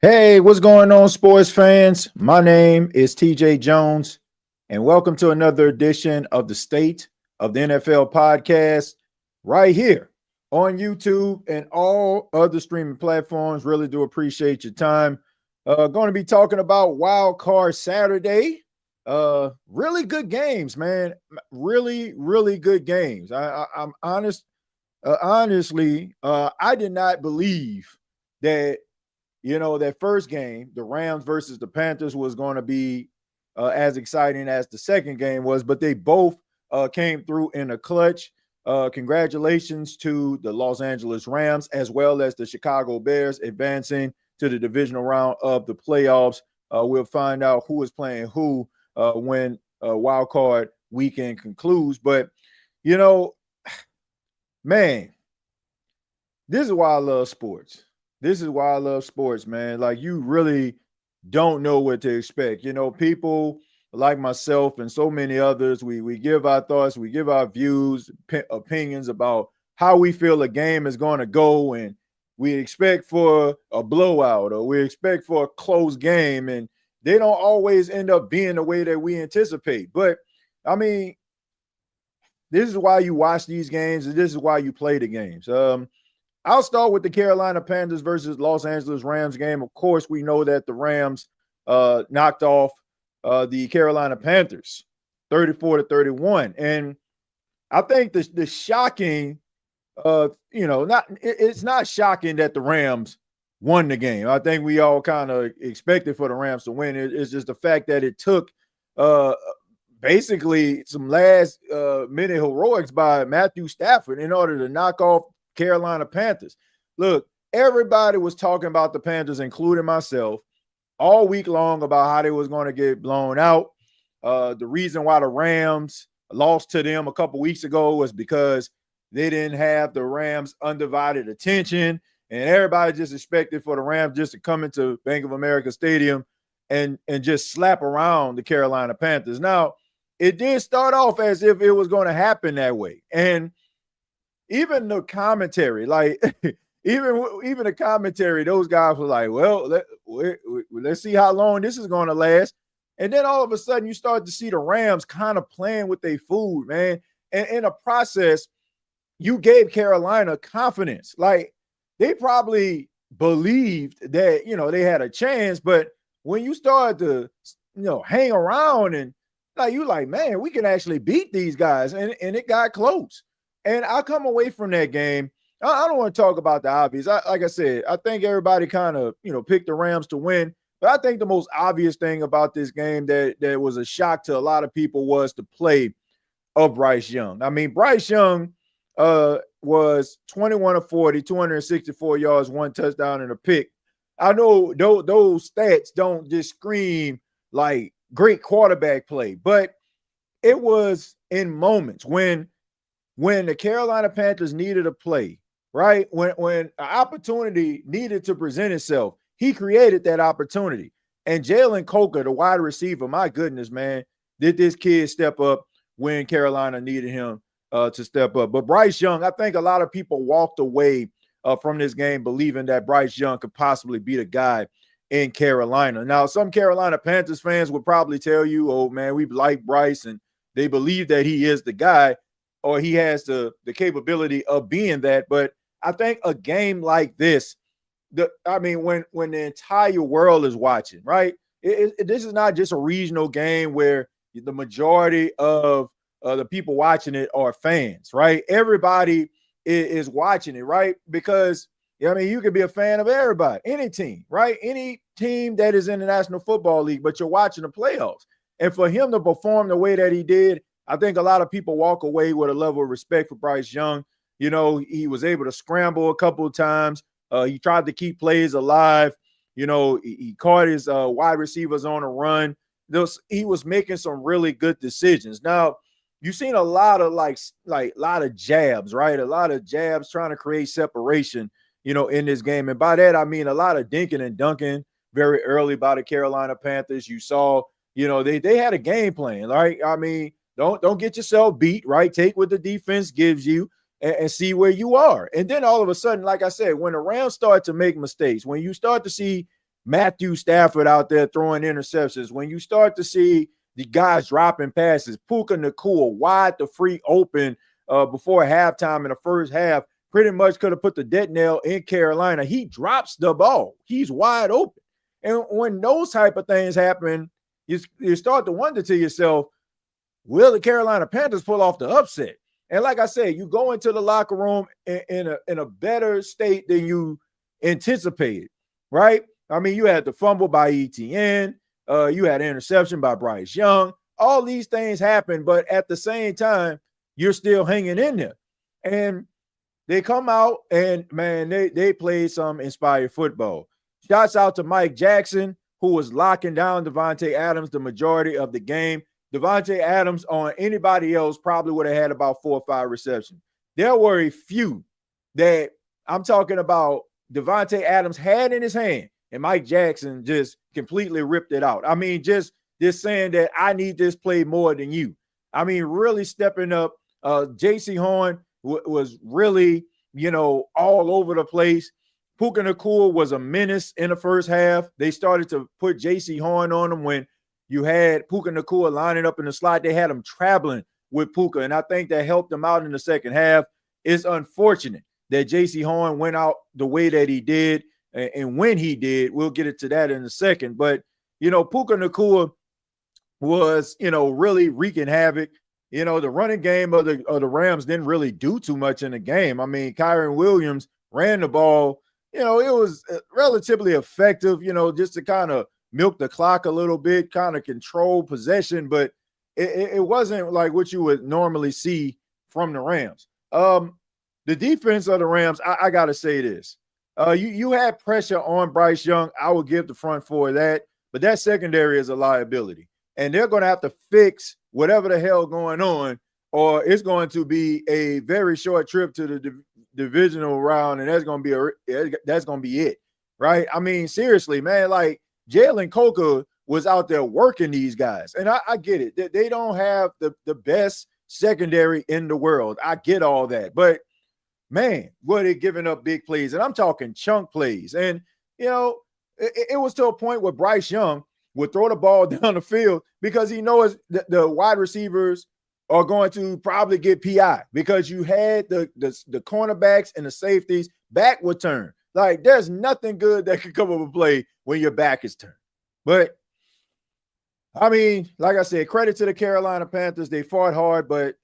Hey, what's going on, sports fans? My name is TJ Jones, and welcome to another edition of the State of the NFL podcast right here on YouTube and all other streaming platforms. Really do appreciate your time. Going to be talking about Wild Card Saturday. Really good games, man. Really good games. I'm honest. Honestly, I did not believe that that first game, the Rams versus the Panthers, was going to be as exciting as the second game was, but they both came through in a clutch. Congratulations to the Los Angeles Rams as well as the Chicago Bears advancing to the divisional round of the playoffs. We'll find out who is playing who when wild card weekend concludes. But, you know, man, this is why I love sports. This is why I love sports, man. Like, you really don't know what to expect. People like myself and so many others, we give our thoughts, we give our views, opinions about how we feel a game is going to go, and we expect for a blowout or we expect for a close game, and they don't always end up being the way that we anticipate. But, I mean, this is why you watch these games, and this is why you play the games. I'll start with the Carolina Panthers versus Los Angeles Rams game. Of course, we know that the Rams knocked off the Carolina Panthers 34-31. And I think the shocking, it's not shocking that the Rams won the game. I think we all kind of expected for the Rams to win. It's just the fact that it took basically some last minute heroics by Matthew Stafford in order to knock off Carolina Panthers. Look, everybody was talking about the Panthers, including myself, all week long about how they was going to get blown out. The reason why the Rams lost to them a couple weeks ago was because they didn't have the Rams' undivided attention, and everybody just expected for the Rams just to come into Bank of America Stadium and just slap around the Carolina Panthers. Now, it did start off as if it was going to happen that way, and even the commentary, like even the commentary, those guys were like, well, let's see how long this is going to last. And then all of a sudden you start to see the Rams kind of playing with their food, man. And in a process, you gave Carolina confidence. Like, they probably believed that, they had a chance. But when you start to, hang around and you like, man, we can actually beat these guys. And it got close. And I come away from that game. I don't want to talk about the obvious. Like I said, I think everybody kind of, picked the Rams to win. But I think the most obvious thing about this game that was a shock to a lot of people was the play of Bryce Young. I mean, Bryce Young was 21 of 40, 264 yards, 1 touchdown, and a pick. I know those stats don't just scream like great quarterback play, but it was in moments when the Carolina Panthers needed a play, right? When an opportunity needed to present itself, he created that opportunity. And Jalen Coker, the wide receiver, my goodness, man, did this kid step up when Carolina needed him to step up. But Bryce Young, I think a lot of people walked away from this game believing that Bryce Young could possibly be the guy in Carolina. Now, some Carolina Panthers fans would probably tell you, oh, man, we like Bryce, and they believe that he is the guy, or he has the capability of being that. But I think a game like this, when the entire world is watching, right? This is not just a regional game where the majority of the people watching it are fans, right? Everybody is watching it, right? Because, you could be a fan of everybody, any team, right? Any team that is in the National Football League, but you're watching the playoffs. And for him to perform the way that he did, I think a lot of people walk away with a level of respect for Bryce Young. He was able to scramble a couple of times. He tried to keep plays alive. He caught his wide receivers on a run. He was making some really good decisions. Now, you've seen a lot of lot of jabs, right? A lot of jabs trying to create separation, in this game. And by that, I mean a lot of dinking and dunking very early by the Carolina Panthers. You saw, they had a game plan, right? I mean, don't get yourself beat, right? Take what the defense gives you and see where you are. And then all of a sudden, like I said, when the Rams start to make mistakes, when you start to see Matthew Stafford out there throwing interceptions, when you start to see the guys dropping passes, Puka Nacua wide the free open before halftime in the first half, pretty much could have put the death nail in Carolina. He drops the ball. He's wide open. And when those type of things happen, you start to wonder to yourself, will the Carolina Panthers pull off the upset? And like I said, you go into the locker room in a better state than you anticipated, right? I mean, you had the fumble by ETN. You had an interception by Bryce Young. All these things happen, but at the same time, you're still hanging in there. And they come out and, man, they played some inspired football. Shouts out to Mike Jackson, who was locking down Davante Adams the majority of the game. Davante Adams on anybody else probably would have had about 4 or 5 receptions. There were a few that I'm talking about Davante Adams had in his hand, and Mike Jackson just completely ripped it out. I mean, just saying that I need this play more than you. I mean, really stepping up. J.C. Horn was really, all over the place. Puka Nacua was a menace in the first half. They started to put J.C. Horn on him when you had Puka Nacua lining up in the slot. They had him traveling with Puka, and I think that helped them out in the second half. It's unfortunate that J.C. Horn went out the way that he did, and when he did, we'll get into that in a second. But, Puka Nacua was, really wreaking havoc. The running game of the Rams didn't really do too much in the game. I mean, Kyron Williams ran the ball. It was relatively effective, just to kind of milk the clock a little bit, kind of control possession, but it wasn't like what you would normally see from the Rams. The defense of the Rams, I got to say this. You had pressure on Bryce Young. I will give the front four that, but that secondary is a liability. And they're going to have to fix whatever the hell going on, or it's going to be a very short trip to the divisional round, and that's going to be it, right? I mean, seriously, man, like Jalen Coker was out there working these guys, and I get it. They don't have the best secondary in the world. I get all that, but man, were they giving up big plays, and I'm talking chunk plays. And it was to a point where Bryce Young would throw the ball down the field because he knows the wide receivers are going to probably get PI because you had the cornerbacks and the safeties back would turn. Like, there's nothing good that could come of a play when your back is turned. But, I mean, like I said, credit to the Carolina Panthers. They fought hard, but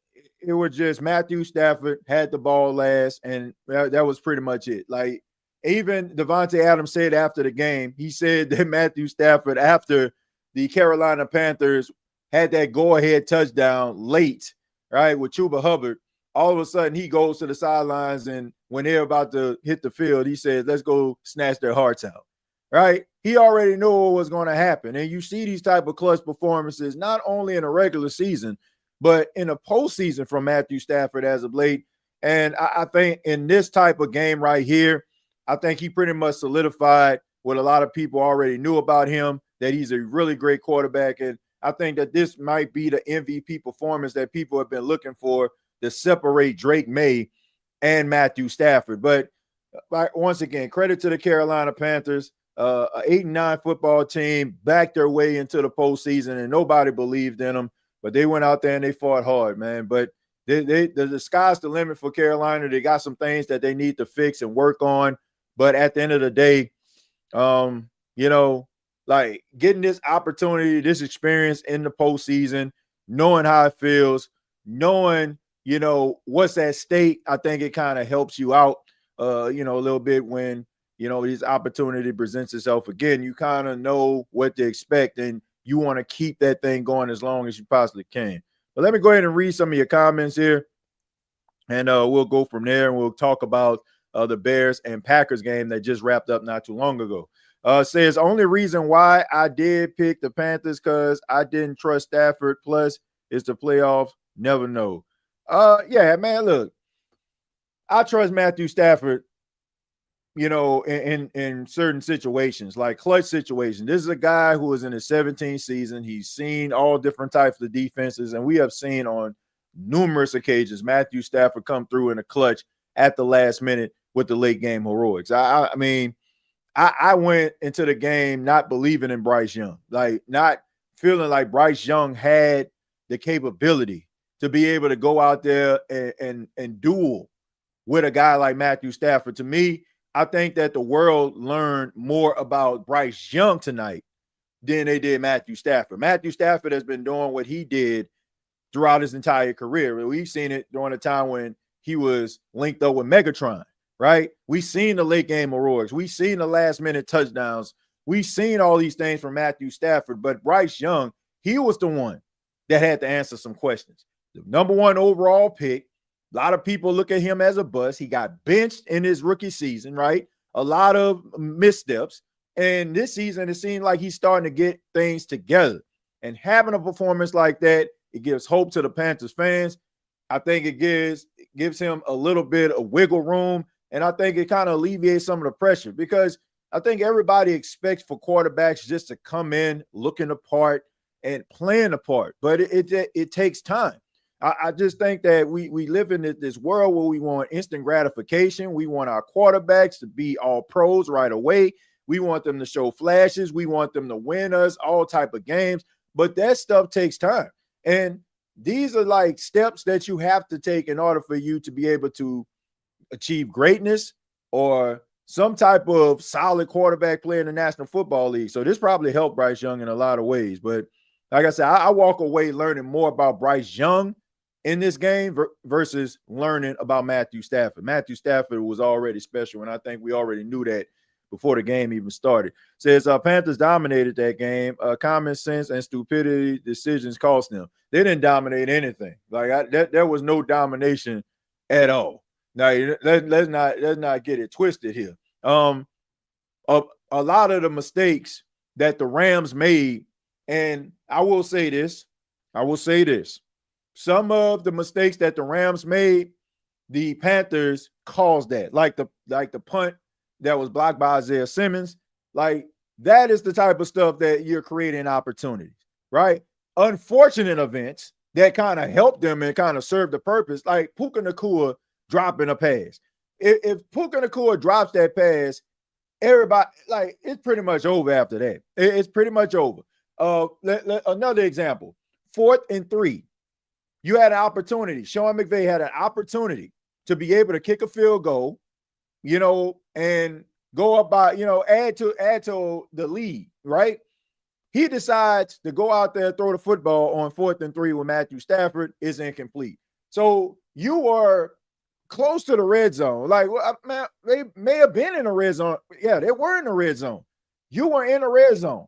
it was just Matthew Stafford had the ball last, and that was pretty much it. Like, even Davante Adams said after the game, he said that Matthew Stafford, after the Carolina Panthers had that go-ahead touchdown late, right, with Chuba Hubbard, all of a sudden he goes to the sidelines, and when they're about to hit the field, he says, let's go snatch their hearts out, right? He already knew what was going to happen. And you see these type of clutch performances not only in a regular season, but in a postseason from Matthew Stafford as of late. And I think in this type of game right here, I think he pretty much solidified what a lot of people already knew about him, that he's a really great quarterback. And I think that this might be the MVP performance that people have been looking for to separate Drake May and Matthew Stafford. But once again, credit to the Carolina Panthers, an 8-9 football team, backed their way into the postseason, and nobody believed in them. But they went out there and they fought hard, man. But the sky's the limit for Carolina. They got some things that they need to fix and work on. But at the end of the day, like getting this opportunity, this experience in the postseason, knowing how it feels, knowing, what's at stake, I think it kind of helps you out, a little bit when, this opportunity presents itself again. You kind of know what to expect, and you want to keep that thing going as long as you possibly can. But let me go ahead and read some of your comments here, and we'll go from there, and we'll talk about the Bears and Packers game that just wrapped up not too long ago. Says, only reason why I did pick the Panthers because I didn't trust Stafford. Plus, it's the playoffs. Never know. Yeah, man, look, I trust Matthew Stafford, in certain situations, like clutch situations. This is a guy who is in his 17th season. He's seen all different types of defenses, and we have seen on numerous occasions Matthew Stafford come through in a clutch at the last minute with the late game heroics. I mean, I went into the game not believing in Bryce Young, like not feeling like Bryce Young had the capability to be able to go out there and duel with a guy like Matthew Stafford. To me, I think that the world learned more about Bryce Young tonight than they did Matthew Stafford. Matthew Stafford has been doing what he did throughout his entire career. We've seen it during the time when he was linked up with Megatron, right? We've seen the late game heroics. We've seen the last minute touchdowns. We've seen all these things from Matthew Stafford, but Bryce Young, he was the one that had to answer some questions. The number one overall pick. A lot of people look at him as a bust. He got benched in his rookie season, right? A lot of missteps. And this season, it seemed like he's starting to get things together. And having a performance like that, it gives hope to the Panthers fans. I think it gives him a little bit of wiggle room. And I think it kind of alleviates some of the pressure, because I think everybody expects for quarterbacks just to come in looking the part and playing the part. But it takes time. I just think that we live in this world where we want instant gratification. We want our quarterbacks to be all pros right away. We want them to show flashes. We want them to win us all type of games. But that stuff takes time. And these are like steps that you have to take in order for you to be able to achieve greatness or some type of solid quarterback play in the National Football League. So this probably helped Bryce Young in a lot of ways. But like I said, I walk away learning more about Bryce Young in this game versus learning about Matthew Stafford. Matthew Stafford was already special, and I think we already knew that before the game even started. Says Panthers dominated that game. Common sense and stupidity decisions cost them. They didn't dominate anything. Like there was no domination at all. Now let's not get it twisted here. A lot of the mistakes that the Rams made, and I will say this. Some of the mistakes that the Rams made, the Panthers caused that. Like the punt that was blocked by Isaiah Simmons. Like that is the type of stuff that you're creating opportunities, right? Unfortunate events that kind of helped them and kind of served the purpose, like Puka Nacua dropping a pass. If Puka Nacua drops that pass, everybody, like, it's pretty much over after that. It's pretty much over. Another example, 4th and 3. You had an opportunity. Sean McVay had an opportunity to be able to kick a field goal, and go up by, add to the lead, right? He decides to go out there, throw the football on 4th and 3 with Matthew Stafford. Is incomplete. So you are close to the red zone. Like, man, they may have been in the red zone. Yeah, they were in the red zone. You were in the red zone.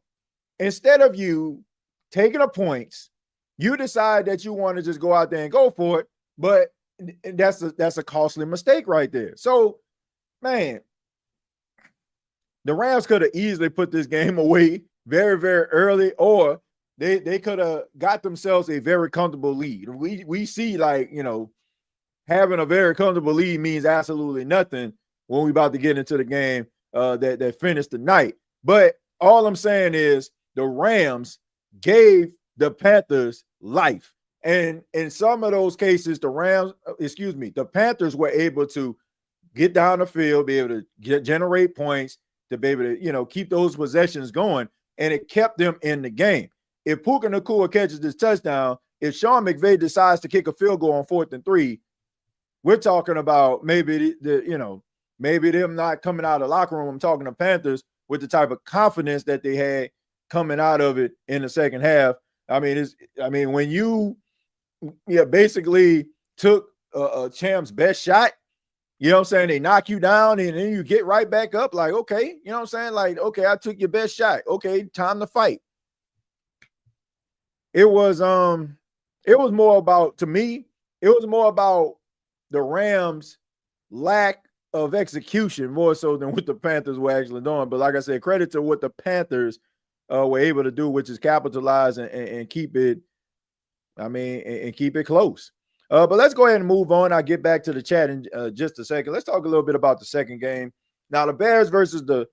Instead of you taking the points, you decide that you want to just go out there and go for it, but that's a costly mistake right there. So, man, the Rams could have easily put this game away very, very early, or they could have got themselves a very comfortable lead. We see, like, having a very comfortable lead means absolutely nothing when we're about to get into the game that finished the night. But all I'm saying is the Rams gave the Panthers life. And in some of those cases, the Panthers were able to get down the field, be able to generate points, to be able to, keep those possessions going, and it kept them in the game. If Puka Nacua catches this touchdown, if Sean McVay decides to kick a field goal on 4th and 3, we're talking about maybe maybe them not coming out of the locker room. I'm talking to Panthers with the type of confidence that they had coming out of it in the second half. When you basically took a champ's best shot, they knock you down and then you get right back up, like, okay, like, okay, I took your best shot. Okay, time to fight. It was more about, to me, it was more about the Rams' lack of execution more so than what the Panthers were actually doing. But like I said, credit to what the Panthers were able to do, which is capitalize and keep it, and keep it close. But let's go ahead and move on. I'll get back to the chat in just a second. Let's talk a little bit about the second game. Now, the Bears versus the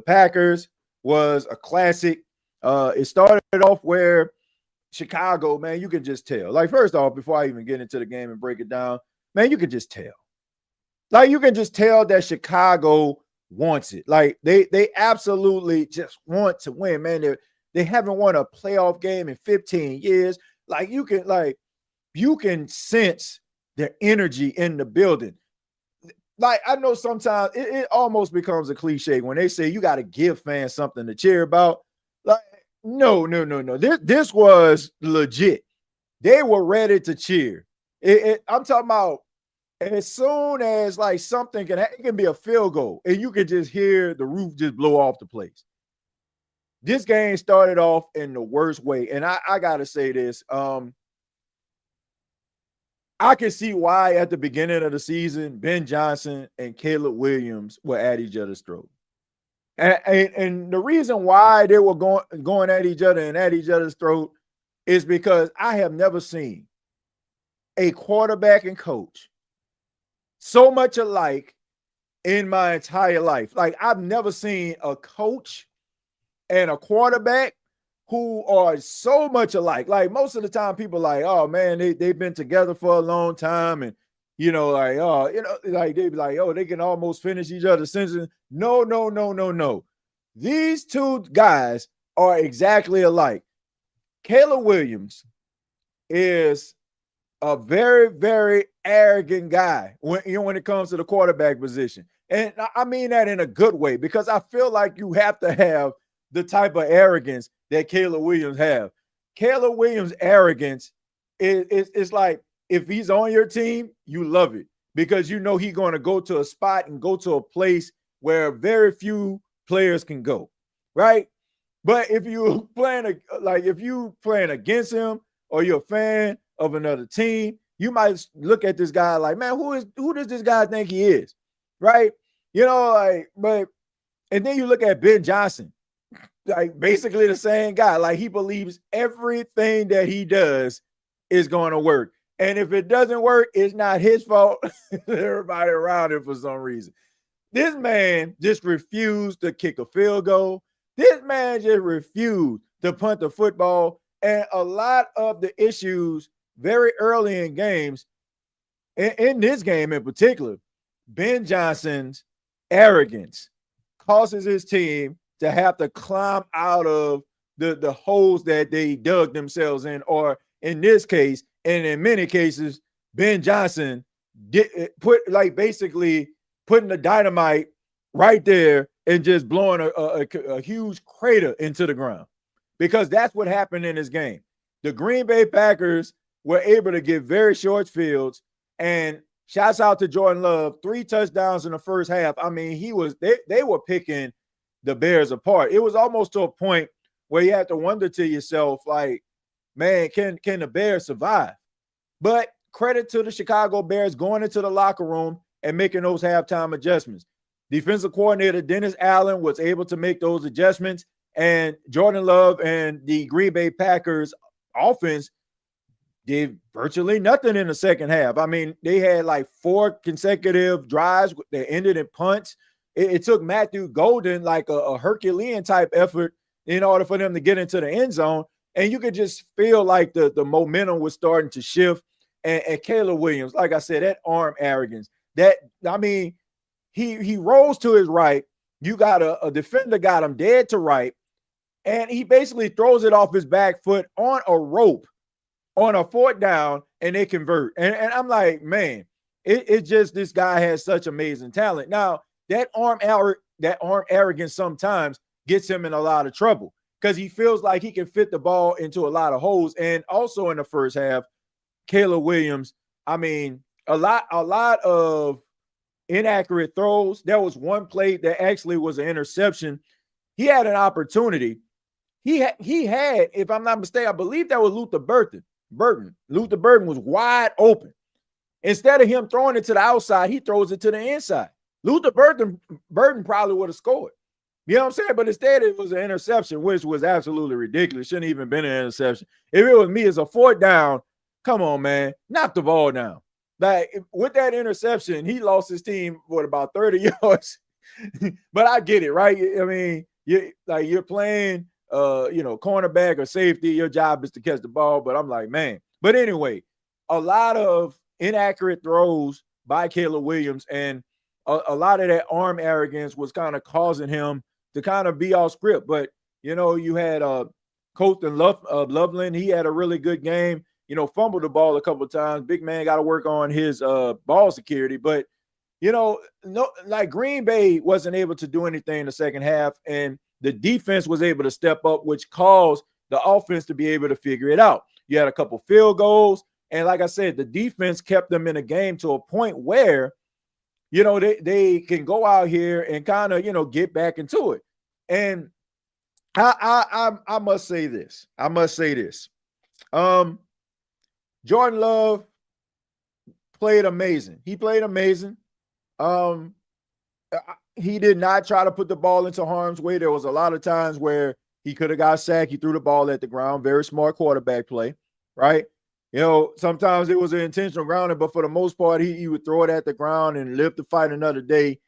Packers was a classic. It started off where Chicago, man, you can just tell. Like, first off, before I even get into the game and break it down, man, you can just tell. Like, you can just tell that Chicago wants it. Like they absolutely just want to win, man. They haven't won a playoff game in 15 years. Like you can sense the energy in the building. Like I know sometimes it almost becomes a cliche when they say you got to give fans something to cheer about. Like no. This was legit. They were ready to cheer. I'm talking about as soon as like something it can be a field goal and you can just hear the roof just blow off the place. This game started off in the worst way. And I gotta say this. I can see why at the beginning of the season, Ben Johnson and Caleb Williams were at each other's throat. And the reason why they were going at each other and at each other's throat is because I have never seen a quarterback and coach so much alike in my entire life. Like I've never seen a coach and a quarterback who are so much alike. Like most of the time people like, oh man, they've been together for a long time. And, like they be like, oh, they can almost finish each other's sentences. No. These two guys are exactly alike. Caleb Williams is a very, very arrogant guy when it comes to the quarterback position. And I mean that in a good way, because I feel like you have to have the type of arrogance that Caleb Williams have. Caleb Williams' arrogance is like, if he's on your team, you love it because you know he's going to go to a spot and go to a place where very few players can go, right? But if you playing against him or you're a fan of another team, you might look at this guy like, man, who does this guy think he is, right? And then you look at Ben Johnson, like basically the same guy. Like he believes everything that he does is going to work. And if it doesn't work, it's not his fault. Everybody around him for some reason. This man just refused to kick a field goal. This man just refused to punt the football. And a lot of the issues very early in games, in this game in particular, Ben Johnson's arrogance causes his team to have to climb out of the holes that they dug themselves in, or in this case, and in many cases, Ben Johnson basically putting the dynamite right there and just blowing a huge crater into the ground, because that's what happened in this game. The Green Bay Packers were able to get very short fields, and shouts out to Jordan Love, 3 touchdowns in the first half. I mean, they were picking the Bears apart. It was almost to a point where you have to wonder to yourself, like, man, can the Bears survive? But credit to the Chicago Bears going into the locker room and making those halftime adjustments. Defensive coordinator Dennis Allen was able to make those adjustments, and Jordan Love and the Green Bay Packers offense did virtually nothing in the second half. I mean, they had like 4 consecutive drives that ended in punts. It took Matthew Golden like a Herculean type effort in order for them to get into the end zone. And you could just feel like the momentum was starting to shift. And Caleb Williams, like I said, that arm arrogance, he rolls to his right. You got a defender got him dead to right. And he basically throws it off his back foot on a rope on a 4th down, and they convert. And I'm like, man, it just, this guy has such amazing talent. Now, that arm arrogance sometimes gets him in a lot of trouble because he feels like he can fit the ball into a lot of holes. And also in the first half, Caleb Williams, I mean, a lot of inaccurate throws. There was one play that actually was an interception. He had an opportunity. He had, if I'm not mistaken, I believe that was Luther Burton. Luther Burton was wide open. Instead of him throwing it to the outside, he throws it to the inside. Luther Burton probably would have scored. You know what I'm saying? But instead, it was an interception, which was absolutely ridiculous. Shouldn't even been an interception. If it was me as a 4th down, come on, man, knock the ball down. Like with that interception, he lost his team for about 30 yards. But I get it, right? I mean, you're playing, cornerback or safety. Your job is to catch the ball. But I'm like, man. But anyway, a lot of inaccurate throws by Caleb Williams, and a lot of that arm arrogance was kind of causing him to kind of be off script. But, you had Colton Loveland. He had a really good game, fumbled the ball a couple of times. Big man got to work on his ball security. But, no, like Green Bay wasn't able to do anything in the second half, and the defense was able to step up, which caused the offense to be able to figure it out. You had a couple field goals, and like I said, the defense kept them in a game to a point where, they can go out here and kind of, get back into it. And I must say this. Jordan Love played amazing. He played amazing. He did not try to put the ball into harm's way. There was a lot of times where he could have got sacked. He threw the ball at the ground. Very smart quarterback play, right? Sometimes it was an intentional grounding, but for the most part, he would throw it at the ground and live to fight another day.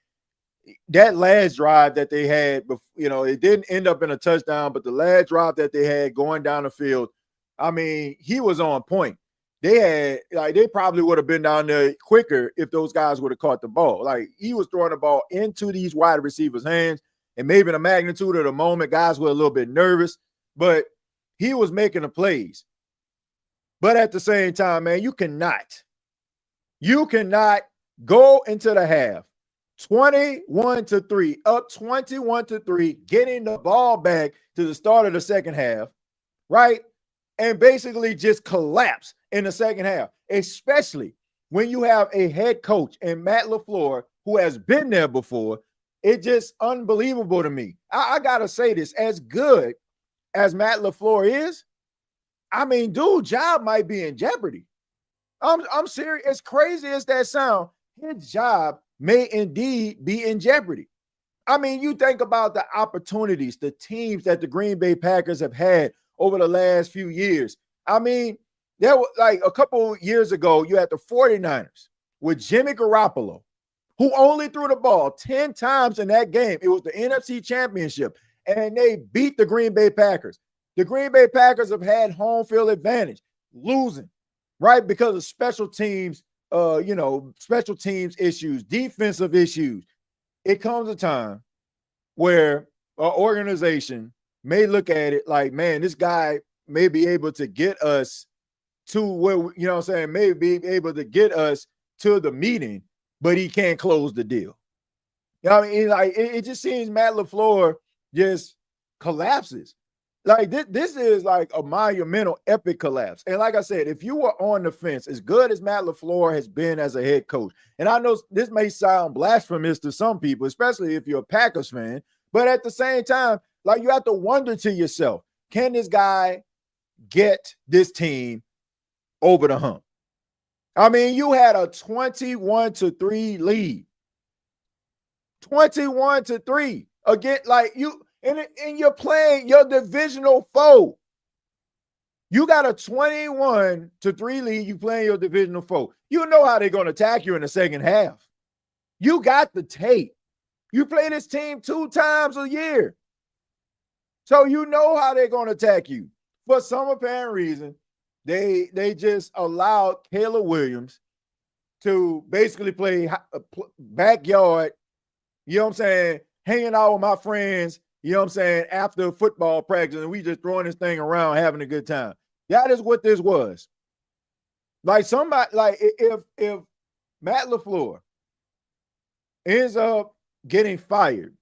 That last drive that they had, it didn't end up in a touchdown, but the last drive that they had going down the field, I mean, he was on point. They probably would have been down there quicker if those guys would have caught the ball. Like, he was throwing the ball into these wide receivers' hands, and maybe the magnitude of the moment, guys were a little bit nervous, but he was making the plays. But at the same time, man, you cannot go into the half 21-3, up 21-3, getting the ball back to the start of the second half, right? And basically just collapse in the second half, especially when you have a head coach in Matt LaFleur who has been there before. It's just unbelievable to me. I got to say this, as good as Matt LaFleur is, I mean, dude, job might be in jeopardy. I'm serious. As crazy as that sound, his job may indeed be in jeopardy. I mean, you think about the opportunities, the teams that the Green Bay Packers have had over the last few years. I mean, there was like a couple years ago, you had the 49ers with Jimmy Garoppolo, who only threw the ball 10 times in that game. It was the NFC Championship, and they beat the Green Bay Packers. The Green Bay Packers have had home field advantage, losing, right, because of special teams issues, defensive issues. It comes a time where an organization may look at it like, man, this guy may be able to get us to where, may be able to get us to the meeting, but he can't close the deal. It just seems Matt LaFleur just collapses. Like, this is like a monumental, epic collapse. And like I said, if you were on the fence, as good as Matt LaFleur has been as a head coach, and I know this may sound blasphemous to some people, especially if you're a Packers fan, but at the same time, like, you have to wonder to yourself, can this guy get this team over the hump? I mean, you had a 21-3 lead. 21-3. Again, like, and you're playing your divisional foe. You got a 21-3 lead. You playing your divisional foe. You know how they're going to attack you in the second half. You got the tape. You play this team 2 times a year. So you know how they're going to attack you. For some apparent reason, they just allowed Caleb Williams to basically play backyard, hanging out with my friends, after football practice, and we just throwing this thing around, having a good time. That is what this was. Like, somebody, like, if Matt LaFleur ends up getting fired,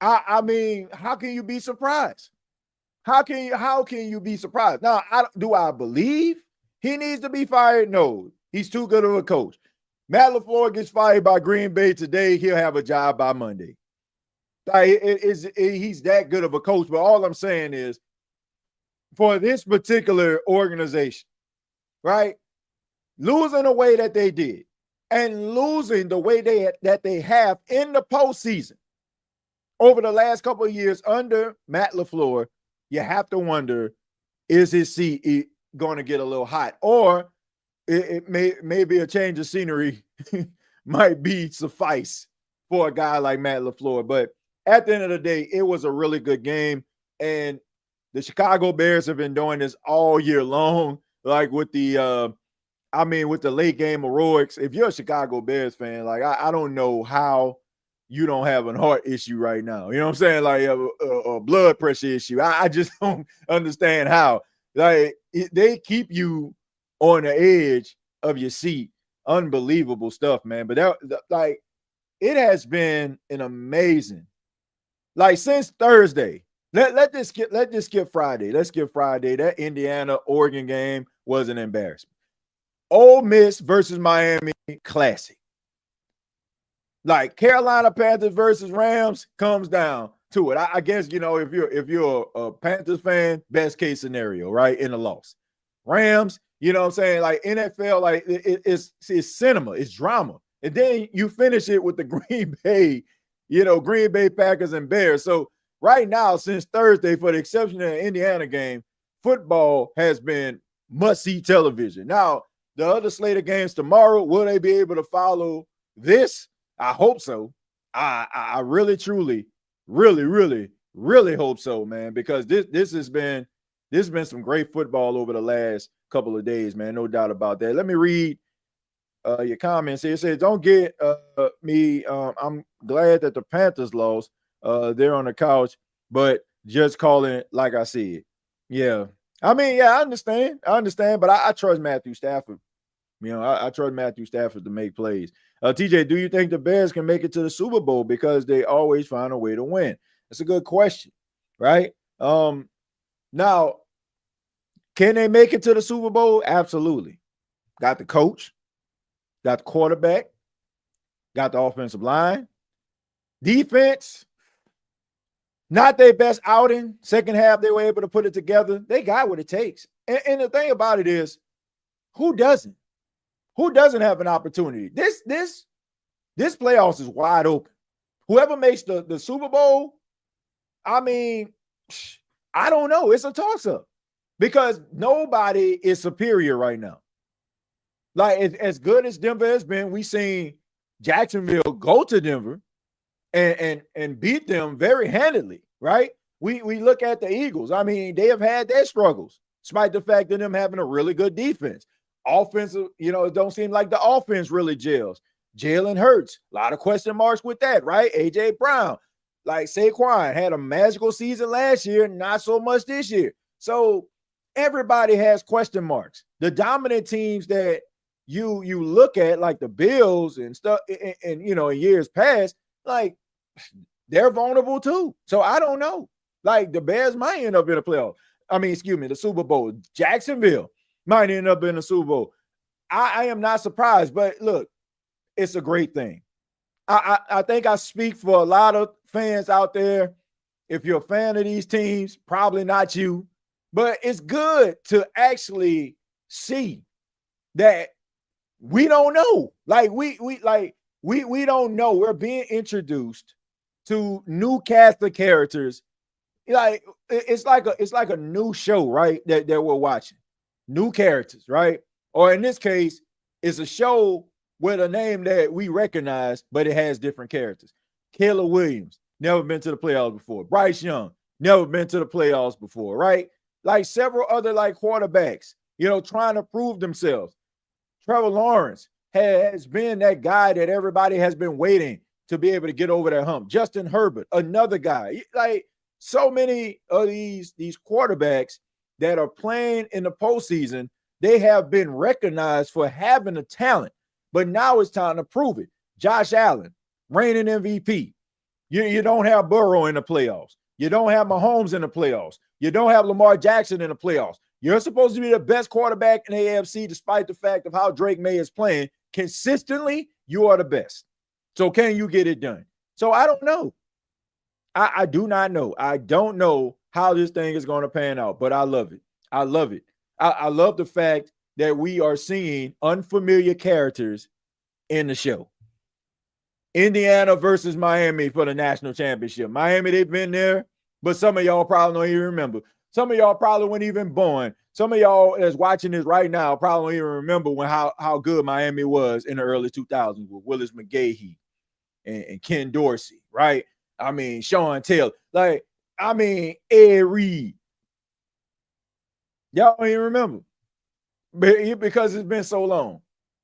I mean, how can you be surprised? How can you be surprised? Now, do I believe he needs to be fired? No, he's too good of a coach. Matt LaFleur gets fired by Green Bay today, he'll have a job by Monday. Like, he's that good of a coach. But all I'm saying is, for this particular organization, right, losing the way that they did and losing the way that they have in the postseason over the last couple of years under Matt LaFleur, you have to wonder, is his seat going to get a little hot? Or it may be a change of scenery might be suffice for a guy like Matt LaFleur. But at the end of the day, it was a really good game. And the Chicago Bears have been doing this all year long, like with the I mean, with the late game heroics, if you're a Chicago Bears fan, like I don't know how you don't have an heart issue right now. You know what I'm saying? Like a blood pressure issue. I just don't understand how. Like they keep you on the edge of your seat. Unbelievable stuff, man. But like it has been an amazing, like since Thursday. Let this skip Friday. Let's skip Friday. That Indiana Oregon game was an embarrassment. Ole Miss versus Miami, classic. Like Carolina Panthers versus Rams comes down to it. I guess if you're a Panthers fan, best case scenario, right? In a loss. Rams, you know what I'm saying? Like NFL, like it's cinema, it's drama. And then you finish it with the Green Bay Packers and Bears. So right now, since Thursday, for the exception of the Indiana game, football has been must-see television. Now, the other slate of games tomorrow, will they be able to follow this? I hope so. I really, truly, really, really, really hope so, man, because this has been some great football over the last couple of days, man. No doubt about that. Let me read your comments here. It says, don't get me. I'm glad that the Panthers lost. They're on the couch, but just calling it like I said. Yeah. I mean, yeah, I understand, but I trust Matthew Stafford. I trust Matthew Stafford to make plays. TJ, do you think the Bears can make it to the Super Bowl because they always find a way to win? That's a good question, right? Now, can they make it to the Super Bowl? Absolutely. Got the coach, got the quarterback, got the offensive line. Defense, not their best outing. Second half, they were able to put it together. They got what it takes. And the thing about it is, who doesn't? Who doesn't have an opportunity? This playoffs is wide open. Whoever makes the Super Bowl, I mean, I don't know. It's a toss-up because nobody is superior right now. Like as good as Denver has been, we seen Jacksonville go to Denver and beat them very handedly, right? We look at the Eagles. I mean, they have had their struggles, despite the fact of them having a really good defense. Offensive, it don't seem like the offense really gels. Jalen Hurts, a lot of question marks with that, right? A.J. Brown, like Saquon, had a magical season last year, not so much this year. So everybody has question marks. The dominant teams that you look at, like the Bills and stuff, and in years past, like they're vulnerable too. So I don't know. Like the Bears might end up in a playoff. The Super Bowl. Jacksonville might end up in the Super Bowl. I am not surprised, but look, it's a great thing. I think I speak for a lot of fans out there. If you're a fan of these teams, probably not you, but it's good to actually see that we don't know. Like we don't know. We're being introduced to new cast of characters. Like it's like a new show, right? That we're watching. New characters, right? Or in this case, it's a show with a name that we recognize, but it has different characters. Caleb Williams, never been to the playoffs before. Bryce Young, never been to the playoffs before, right? Like several other quarterbacks, trying to prove themselves. Trevor Lawrence has been that guy that everybody has been waiting to be able to get over that hump. Justin Herbert, another guy. Like so many of these quarterbacks that are playing in the postseason, they have been recognized for having the talent, but now it's time to prove it. Josh Allen, reigning MVP. You don't have Burrow in the playoffs. You don't have Mahomes in the playoffs. You don't have Lamar Jackson in the playoffs. You're supposed to be the best quarterback in the AFC, despite the fact of how Drake May is playing. Consistently, you are the best. So can you get it done? So I don't know. I do not know. I don't know how this thing is going to pan out, but I love it. I love it. I love the fact that we are seeing unfamiliar characters in the show. Indiana versus Miami for the national championship. Miami, they've been there, but some of y'all probably don't even remember. Some of y'all probably weren't even born. Some of y'all that's watching this right now probably don't even remember how good Miami was in the early 2000s with Willis McGahee and Ken Dorsey, right? Sean Taylor. Ed Reed. Y'all don't even remember. because it's been so long.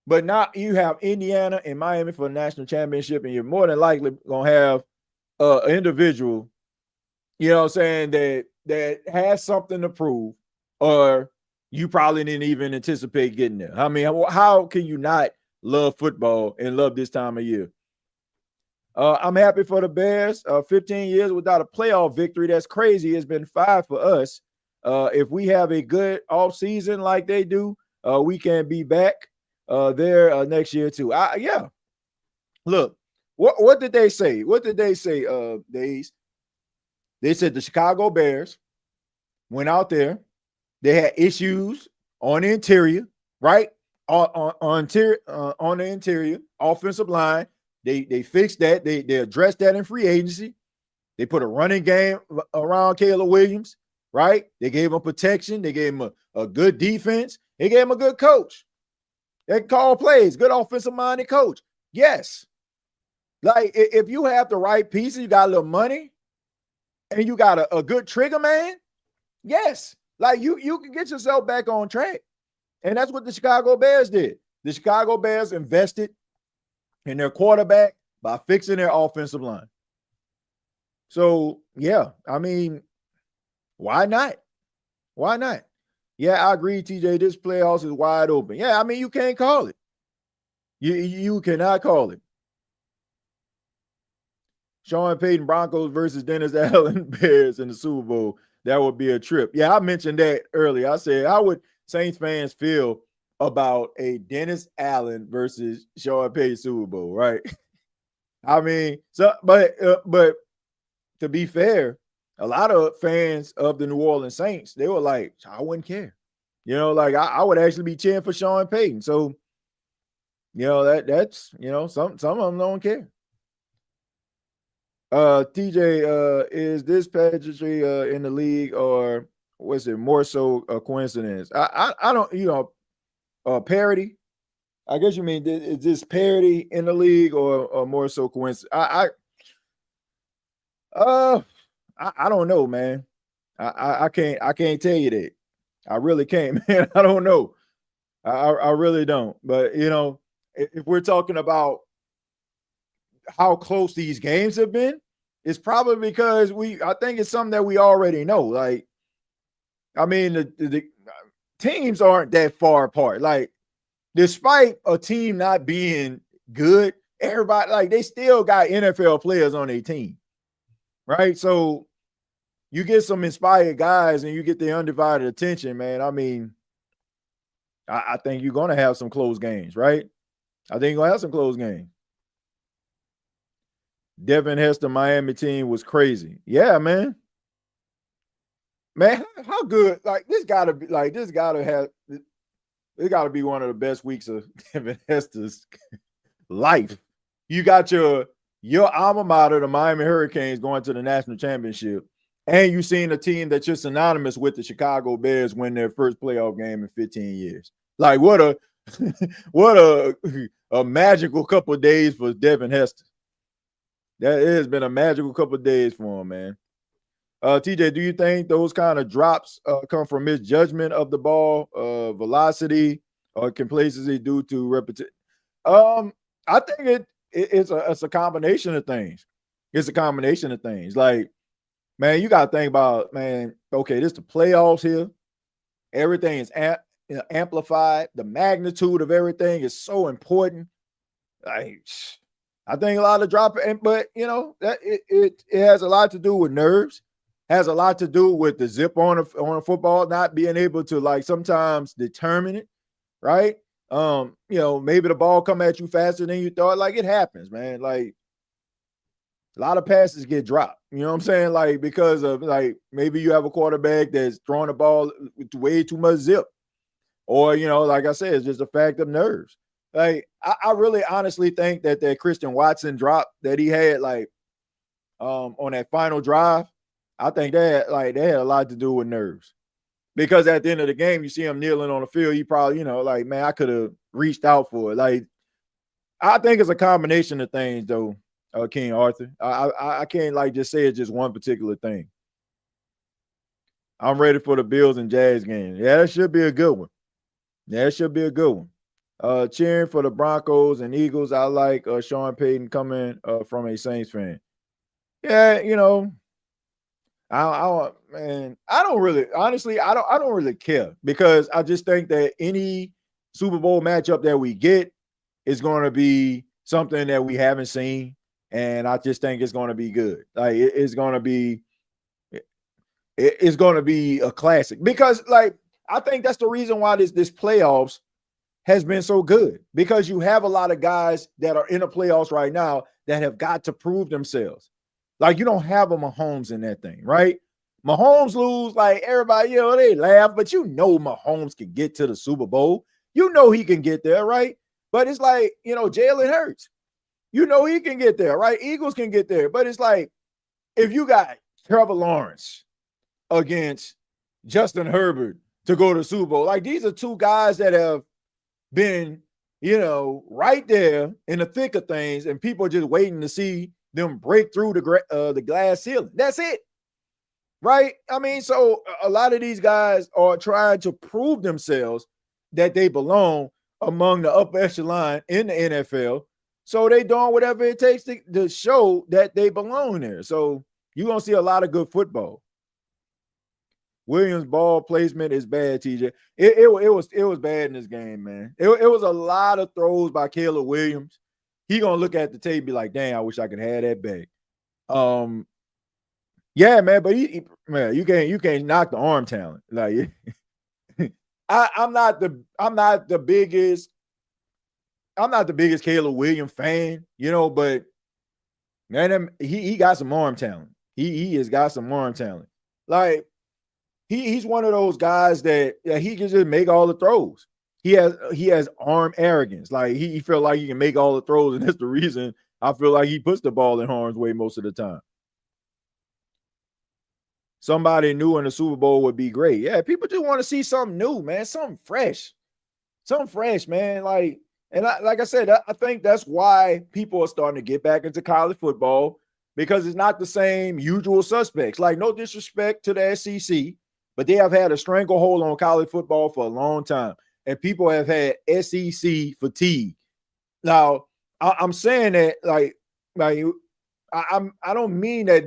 But now you have Indiana and Miami for the national championship, and you're more than likely gonna have an individual, you know what I'm saying, that has something to prove, or you probably didn't even anticipate getting there. I mean, how can you not love football and love this time of year? I'm happy for the Bears. 15 years without a playoff victory. That's crazy. It's been 5 for us. If we have a good off season like they do, we can be back there next year too. Yeah. Look, what did they say? What did they say, Days? They said the Chicago Bears went out there. They had issues on the interior, right? On the interior offensive line. They fixed that. They addressed that in free agency. They put a running game around Caleb Williams, right? They gave him protection. They gave him a good defense. They gave him a good coach. They call plays, good offensive-minded coach. Yes. Like, if you have the right pieces, you got a little money, and you got a good trigger man, yes. Like, you can get yourself back on track. And that's what the Chicago Bears did. The Chicago Bears invested in their quarterback by fixing their offensive line. So, yeah, I mean, why not? Why not? Yeah, I agree, TJ. This playoffs is wide open. Yeah, I mean, you can't call it. You cannot call it. Sean Payton Broncos versus Dennis Allen Bears in the Super Bowl. That would be a trip. Yeah, I mentioned that earlier. I said, how would Saints fans feel about a Dennis Allen versus Sean Payton Super Bowl, right? I mean, but to be fair, a lot of fans of the New Orleans Saints, they were like, I wouldn't care. You know, like I would actually be cheering for Sean Payton. So, you know, that's, you know, some of them don't care. TJ, is this pageantry in the league, or was it more so a coincidence? I don't, you know, parody. I guess you mean, is this parody in the league, or more so coincidence? I don't know, man. I can't tell you that. I really can't, man. I don't know. I really don't. But you know, if we're talking about how close these games have been, it's probably because I think it's something that we already know. Like, I mean, the teams aren't that far apart. Like, despite a team not being good, everybody, like, they still got NFL players on their team, right? So you get some inspired guys and you get the undivided attention, man. I mean, I think you're going to have some close games, right? I think you're going to have some close games. Devin Hester Miami team was crazy. Yeah, man. Man, how good? Like, this got to be one of the best weeks of Devin Hester's life. You got your alma mater, the Miami Hurricanes, going to the national championship, and you seen a team that you're synonymous with, the Chicago Bears, win their first playoff game in 15 years. Like, what a magical couple of days for Devin Hester. That has been a magical couple of days for him, man. TJ, do you think those kind of drops come from misjudgment of the ball, velocity, or complacency due to repetition? I think it's a combination of things. It's a combination of things. Like, man, you got to think about, man, okay, this is the playoffs here. Everything is amplified. The magnitude of everything is so important. Like, I think a lot of dropping, but you know, that it has a lot to do with nerves, has a lot to do with the zip on a football, not being able to, like, sometimes determine it, right? You know, maybe the ball come at you faster than you thought. Like, it happens, man. Like, a lot of passes get dropped. You know what I'm saying? Like, because of, like, maybe you have a quarterback that's throwing the ball with way too much zip. Or, you know, like I said, it's just a fact of nerves. Like, I really honestly think that Christian Watson drop that he had, like, on that final drive, I think that had a lot to do with nerves. Because at the end of the game, you see him kneeling on the field, you probably, you know, like, man, I could have reached out for it. Like, I think it's a combination of things, though, King Arthur. I can't, like, just say it's just one particular thing. I'm ready for the Bills and Jazz game. Yeah, that should be a good one. Yeah, it should be a good one. Cheering for the Broncos and Eagles. I like Sean Payton coming from a Saints fan. Yeah, I don't really, honestly, I don't really care because I just think that any Super Bowl matchup that we get is going to be something that we haven't seen, and I just think it's going to be good. Like it's going to be, it's going to be a classic because, like, I think that's the reason why this playoffs has been so good because you have a lot of guys that are in the playoffs right now that have got to prove themselves. Like you don't have a Mahomes in that thing, right? Mahomes lose, like everybody, they laugh, but Mahomes can get to the Super Bowl. He can get there, right? But it's like, Jalen Hurts. He can get there, right? Eagles can get there. But it's like, if you got Trevor Lawrence against Justin Herbert to go to the Super Bowl, like these are two guys that have been, right there in the thick of things, and people are just waiting to see them break through the glass ceiling. That's it, right? I mean, so a lot of these guys are trying to prove themselves that they belong among the upper echelon in the NFL. So they doing whatever it takes to show that they belong there. So you're gonna see a lot of good football. Williams' ball placement is bad, TJ. It was bad in this game, man. It was a lot of throws by Caleb Williams. He gonna look at the tape and be like, "Damn, I wish I could have that back." Yeah, man, but man, you can't knock the arm talent. Like, I'm not the biggest Caleb Williams fan, but man, he got some arm talent. He has got some arm talent. Like he's one of those guys that he can just make all the throws. He has arm arrogance. Like he feel like he can make all the throws, and that's the reason I feel like he puts the ball in harm's way most of the time. Somebody new in the Super Bowl would be great. Yeah, people just want to see something new, man. Something fresh, man. Like, and like I said, I think that's why people are starting to get back into college football because it's not the same usual suspects. Like, no disrespect to the SEC, but they have had a stranglehold on college football for a long time, and people have had SEC fatigue. Now, I'm saying that like I don't mean that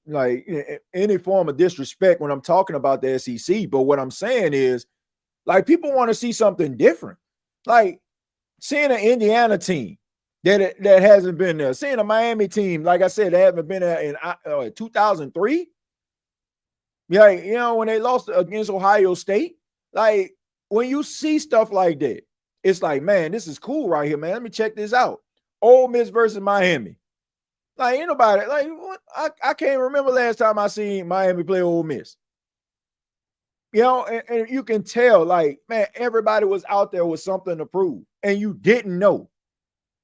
like any form of disrespect when I'm talking about the SEC, but what I'm saying is like people want to see something different. Like seeing an Indiana team that hasn't been there, seeing a Miami team, like I said, they haven't been there in 2003. Yeah, when they lost against Ohio State, like when you see stuff like that, it's like, man, this is cool right here, man. Let me check this out. Ole Miss versus Miami. Like, ain't nobody, like, what? I can't remember last time I seen Miami play Ole Miss. And you can tell, like, man, everybody was out there with something to prove, and you didn't know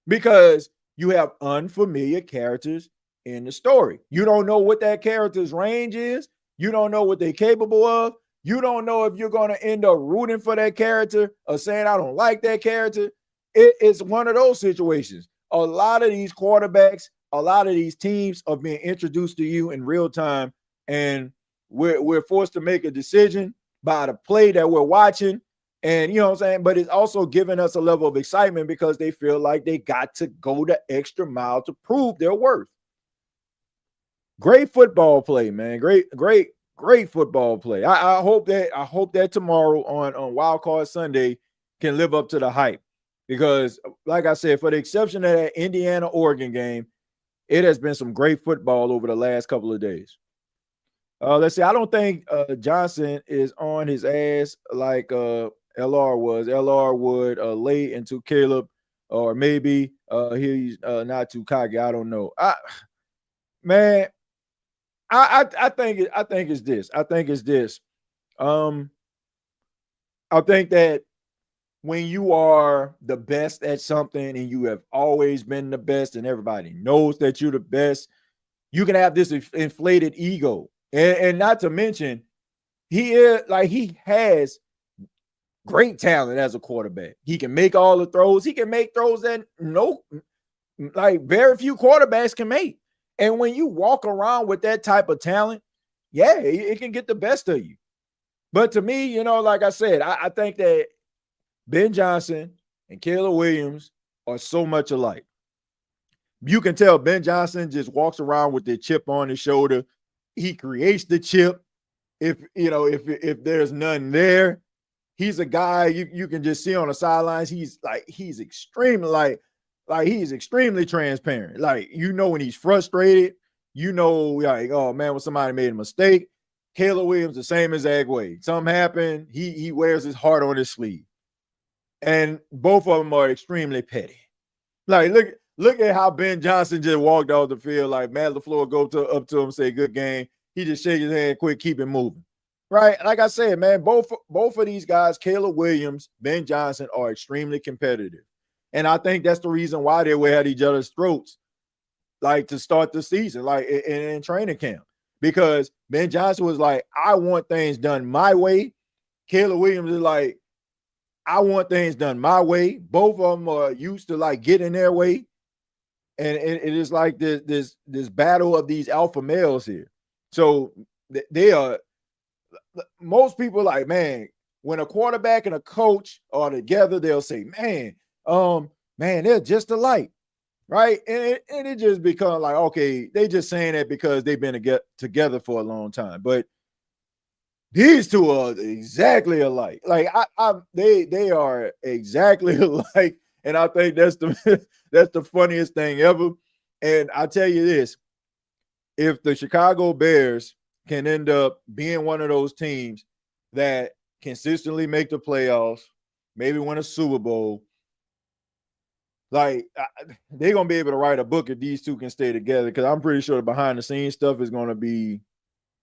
because you have unfamiliar characters in the story. You don't know what that character's range is. You don't know what they're capable of. You don't know if you're going to end up rooting for that character or saying, I don't like that character. It's one of those situations. A lot of these quarterbacks, a lot of these teams are being introduced to you in real time, and we're forced to make a decision by the play that we're watching. And you know what I'm saying? But it's also giving us a level of excitement because they feel like they got to go the extra mile to prove their worth. Great football play, man. Great football play. I hope that tomorrow on Wild Card Sunday can live up to the hype. Because, like I said, for the exception of that Indiana-Oregon game, it has been some great football over the last couple of days. Let's see. I don't think Johnson is on his ass like LR was. LR would lay into Caleb, or maybe he's not too cocky. I don't know. Man, I think it's this. I think it's this. I think that when you are the best at something and you have always been the best and everybody knows that you're the best, you can have this inflated ego. And not to mention, he has great talent as a quarterback. He can make all the throws. He can make throws that very few quarterbacks can make. And when you walk around with that type of talent, yeah, it can get the best of you. But to me, like I said, I think that Ben Johnson and Caleb Williams are so much alike. You can tell Ben Johnson just walks around with the chip on his shoulder. He creates the chip. If there's none there, he's a guy you can just see on the sidelines. He's extremely he's extremely transparent. Like, when he's frustrated, like, oh man, when somebody made a mistake. Caleb Williams, the same exact way. Something happened, he wears his heart on his sleeve. And both of them are extremely petty. Like, look at how Ben Johnson just walked off the field. Like, Matt LaFleur go up to him, say good game. He just shake his hand, quick, keep it moving. Right? Like I said, man, both of these guys, Caleb Williams, Ben Johnson, are extremely competitive. And I think that's the reason why they were at each other's throats, like, to start the season, like in training camp. Because Ben Johnson was like, I want things done my way. Caleb Williams is like, I want things done my way. Both of them are used to, like, getting their way. And it is like this battle of these alpha males here. So they are, most people like, man, when a quarterback and a coach are together, they'll say, man, they're just alike. Right. And it just becomes like, okay, they just saying that because they've been together for a long time. But these two are exactly alike. Like, they are exactly alike. And I think that's the funniest thing ever. And I tell you this, if the Chicago Bears can end up being one of those teams that consistently make the playoffs, maybe win a Super Bowl, like, they're going to be able to write a book if these two can stay together, because I'm pretty sure the behind-the-scenes stuff is going to be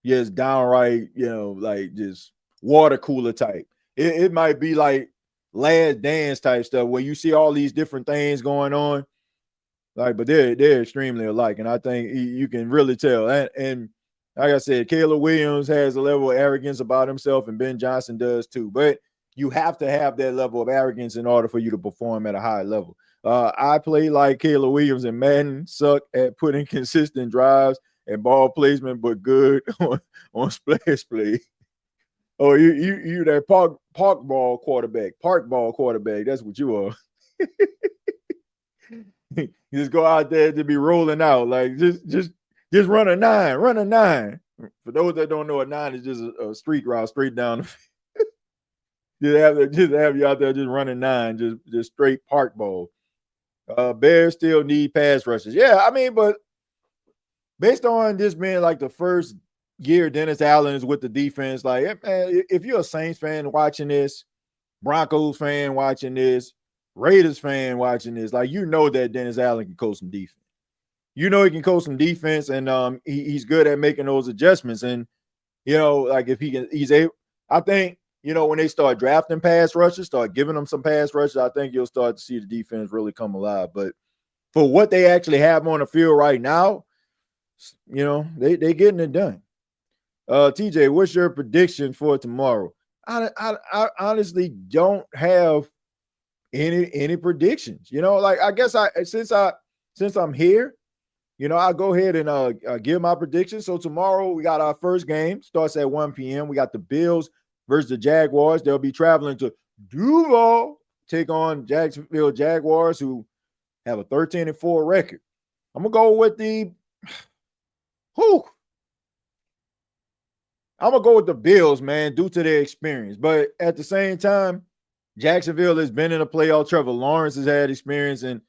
just downright, like, just water cooler type. It might be like Last Dance type stuff where you see all these different things going on. Like, but they're extremely alike, and I think you can really tell. And like I said, Caleb Williams has a level of arrogance about himself, and Ben Johnson does too. But you have to have that level of arrogance in order for you to perform at a high level. I play like Caleb Williams and Madden, suck at putting consistent drives and ball placement, but good on splash play. Oh, you that park ball quarterback. That's what you are. You just go out there to be rolling out, like, just run a nine. For those that don't know, a nine is just a street route straight down the field. Just have you out there just running nine, just straight park ball. Bears still need pass rushes. Yeah, I mean, but based on this being like the first year Dennis Allen is with the defense, like, man, if you're a Saints fan watching this, Broncos fan watching this, Raiders fan watching this, like, that Dennis Allen can coach some defense. He can coach some defense, and he's good at making those adjustments. And like, if he's able, I think, when they start drafting pass rushers, start giving them some pass rushes, I think you'll start to see the defense really come alive. But for what they actually have on the field right now, they getting it done. TJ, what's your prediction for tomorrow? I honestly don't have any predictions. Like, I guess since I'm here, I'll go ahead and give my predictions. So tomorrow we got our first game, starts at 1 p.m. We got the Bills versus the Jaguars. They'll be traveling to Duval, take on Jacksonville Jaguars, who have a 13-4 record. I'm gonna go with the Bills, man, due to their experience. But at the same time, Jacksonville has been in a playoff. Trevor Lawrence has had experience, and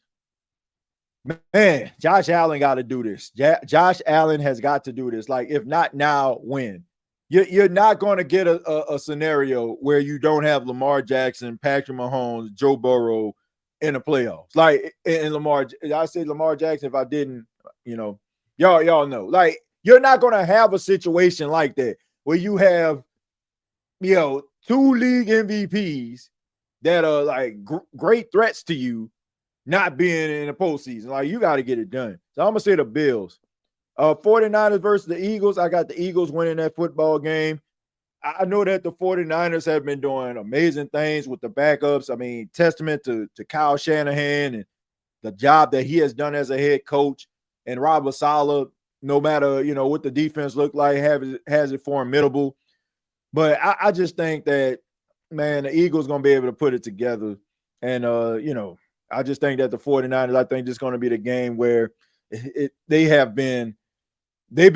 man, Josh Allen got to do this. Josh Allen has got to do this. Like, if not now, when? You're not going to get a scenario where you don't have Lamar Jackson, Patrick Mahomes, Joe Burrow in the playoffs. Like, in Lamar, I say Lamar Jackson if I didn't, y'all know. Like, you're not going to have a situation like that where you have, 2 league MVPs that are like great threats to you not being in the postseason. Like, you got to get it done. So I'm going to say the Bills. 49ers versus the Eagles. I got the Eagles winning that football game. I know that the 49ers have been doing amazing things with the backups. I mean, testament to Kyle Shanahan and the job that he has done as a head coach. And Robert Saleh, no matter, what the defense looked like, has it formidable. But I just think that man, the Eagles going to be able to put it together. And, I just think that the 49ers, I think, just going to be the game where they've been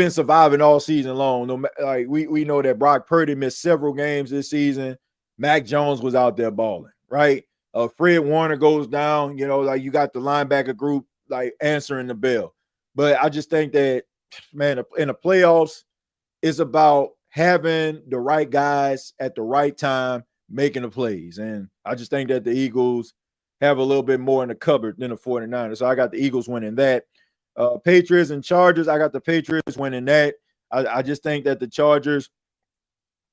surviving all season long. No, like we know that Brock Purdy missed several games this season. Mac Jones was out there balling, right? Fred Warner goes down, like you got the linebacker group like answering the bell. But I just think that, man, in the playoffs, it's about having the right guys at the right time making the plays. And I just think that the Eagles have a little bit more in the cupboard than the 49ers. So I got the Eagles winning that. Patriots and Chargers, I ap the Patriots winning that. I just think that the Chargers,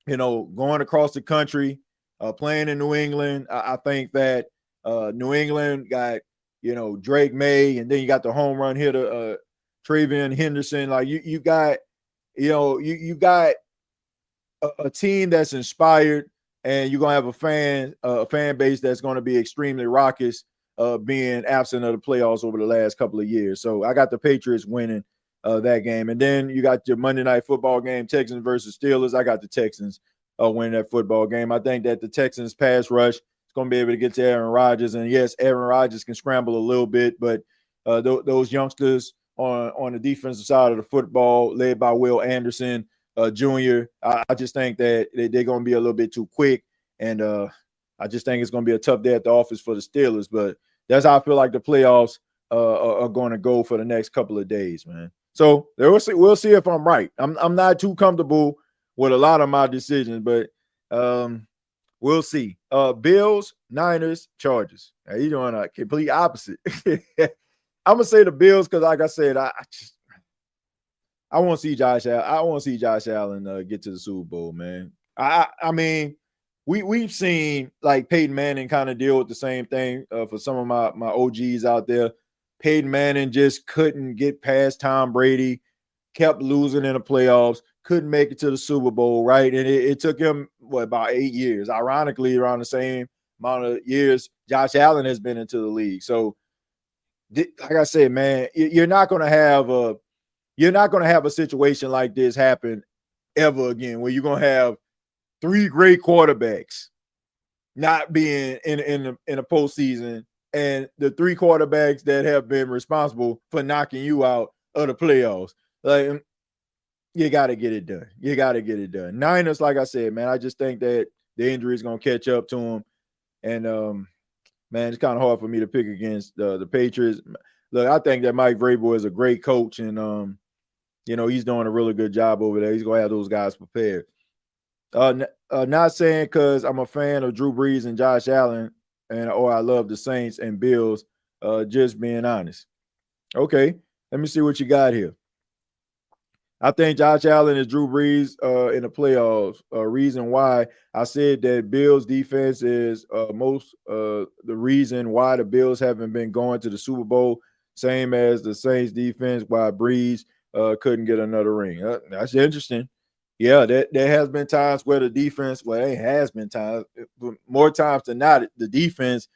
going across the country, playing in New England, I think that New England got, Drake May, and then you got the home run hitter, Travion Henderson. Like you got, you got a team that's inspired, and you're gonna have a fan base that's going to be extremely raucous, being absent of the playoffs over the last couple of years. So I got the Patriots winning that game. And then you got your Monday Night Football game, Texans versus Steelers. I got the Texans winning that football game. I think that the Texans pass rush is going to be able to get to Aaron Rodgers. And yes, Aaron Rodgers can scramble a little bit, but those youngsters on the defensive side of the football, led by Will Anderson Jr., I just think that they're going to be a little bit too quick. And I just think it's going to be a tough day at the office for the Steelers. But that's how I feel like the playoffs are going to go for the next couple of days, man. So we'll see if I'm right. I'm not too comfortable with a lot of my decisions, but we'll see. Bills, Niners, Chargers. Now, you're doing a complete opposite. I'm gonna say the Bills because, like I said, I want to see Josh Allen. I want to see Josh Allen get to the Super Bowl, man. I mean, we've seen like Peyton Manning kind of deal with the same thing for some of my OGs out there. Peyton Manning just couldn't get past Tom Brady, kept losing in the playoffs, couldn't make it to the Super Bowl, right? And it took him, about 8 years. Ironically, around the same amount of years Josh Allen has been into the league. So, like I said, man, you're not going to have a situation like this happen ever again, where you're going to have three great quarterbacks not being in a postseason, and the three quarterbacks that have been responsible for knocking you out of the playoffs. Like, you got to get it done. You got to get it done. Niners, like I said, man, I just think that the injury is going to catch up to them. And, man, it's kind of hard for me to pick against the Patriots. Look, I think that Mike Vrabel is a great coach, and, he's doing a really good job over there. He's going to have those guys prepared. Not saying because I'm a fan of Drew Brees and Josh Allen, or I love the Saints and Bills, just being honest. Okay, let me see what you got here. I think Josh Allen and Drew Brees in the playoffs. Reason why I said that Bills defense is the reason why the Bills haven't been going to the Super Bowl, same as the Saints defense, why Brees couldn't get another ring. That's interesting. Yeah, there has been times where the defense, it has been times, more times than not, the defense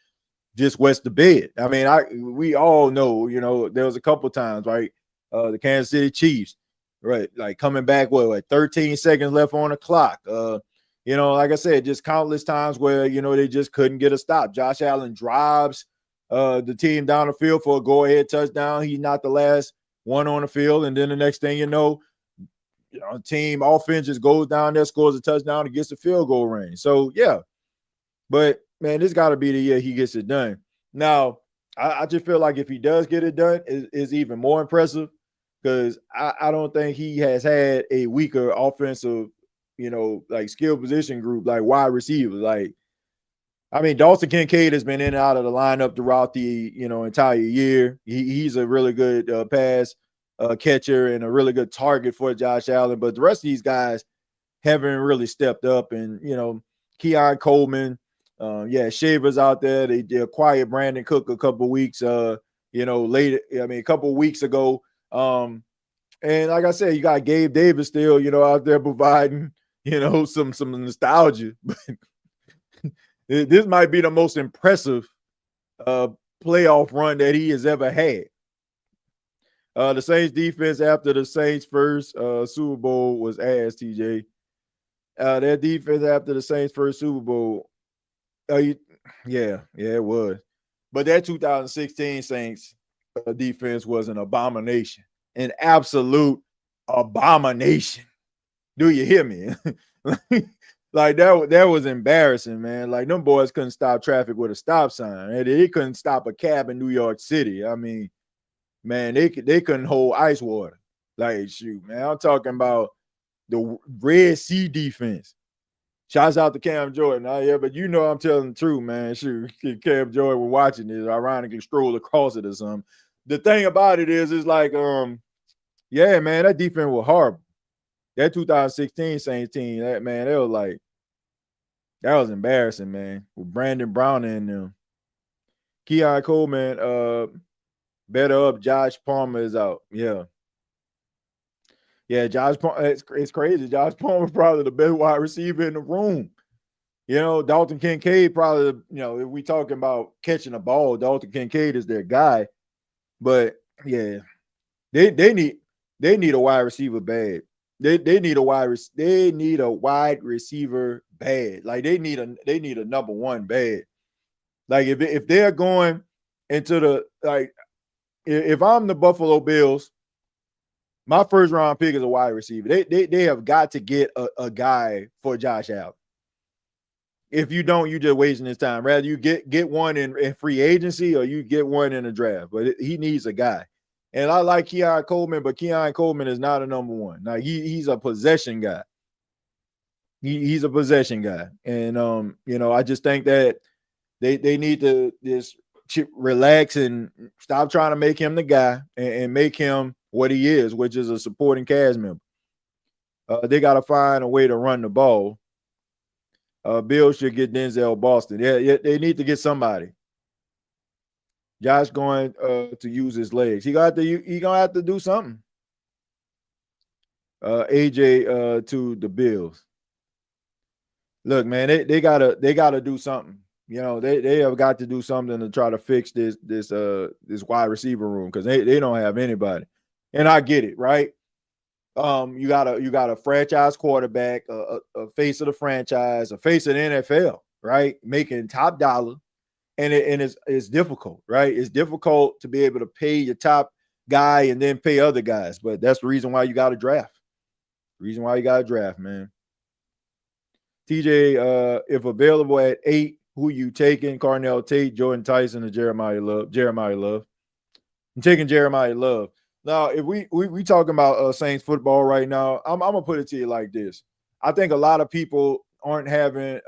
just wets the bed. I mean, we all know, there was a couple times, right? The Kansas City Chiefs, right? Like coming back with 13 seconds left on the clock. Like I said, just countless times where, they just couldn't get a stop. Josh Allen drives the team down the field for a go-ahead touchdown. He's not the last one on the field. And then the next thing you know, team offense just goes down there, scores a touchdown, and gets the field goal range. So, yeah. But, man, this got to be the year he gets it done. Now, I just feel like if he does get it done, it's even more impressive, because I don't think he has had a weaker offensive, like skill position group, like wide receivers. Like, I mean, Dalton Kincaid has been in and out of the lineup throughout the, entire year. He's a really good pass catcher and a really good target for Josh Allen. But the rest of these guys haven't really stepped up. And, Keon Coleman, Shaver's out there. They acquired Brandon Cook a couple weeks, later. A couple of weeks ago. And like I said, you got Gabe Davis still, out there providing, some nostalgia. This might be the most impressive playoff run that he has ever had. The Saints defense after the Saints' first Super Bowl was ass, TJ. Their defense after the Saints' first Super Bowl Yeah, it was. But that 2016 Saints defense was an abomination, an absolute abomination. Do you hear me? Like that was embarrassing, man. Like them boys couldn't stop traffic with a stop sign. They couldn't stop a cab in New York City. I mean, man, they couldn't hold ice water. Like, shoot, man. I'm talking about the Red Sea defense. Shouts out to Cam Jordan. Yeah, but you know I'm telling the truth, man. Shoot, Cam Jordan was watching this, ironically strolled across it or something. The thing about it is like, yeah, man, that defense was horrible. That 2016 Saints team, that was embarrassing, man. With Brandon Brown in them. Keon Coleman, better up. Josh Palmer is out. Yeah. Yeah, Josh Palmer, it's crazy. Josh Palmer probably the best wide receiver in the room. You know, Dalton Kincaid probably, if we talking about catching a ball, Dalton Kincaid is their guy. But yeah, they need a wide receiver bad. They need a wide receiver bad. Like they need a number one bad. Like if they're going into the if I'm the Buffalo Bills, my first round pick is a wide receiver. They have got to get a guy for Josh Allen. If you don't, you're just wasting his time. Rather you get one in free agency or you get one in a draft. But he needs a guy. And I like Keon Coleman, but Keon Coleman is not a number one. Now he's a possession guy. He's a possession guy. And I just think that they need to just relax and stop trying to make him the guy and make him what he is, which is a supporting cast member. They got to find a way to run the ball. Bill should get Denzel Boston. Yeah, they need to get somebody. Josh going to use his legs. He gonna have to do something. AJ to the Bills. Look, man, they gotta do something. They have got to do something to try to fix this wide receiver room because they don't have anybody. And I get it, right? You got a franchise quarterback, a face of the franchise, a face of the NFL, right? Making top dollar, and it's difficult, right? It's difficult to be able to pay your top guy and then pay other guys, but that's the reason why you got to draft. The reason why you got to draft, man. TJ, if available at 8, who you taking? Carnell Tate, Jordan Tyson, or Jeremiah Love? Jeremiah Love. I'm taking Jeremiah Love. Now, if we talking about Saints football right now, I'm gonna put it to you like this. I think a lot of people aren't having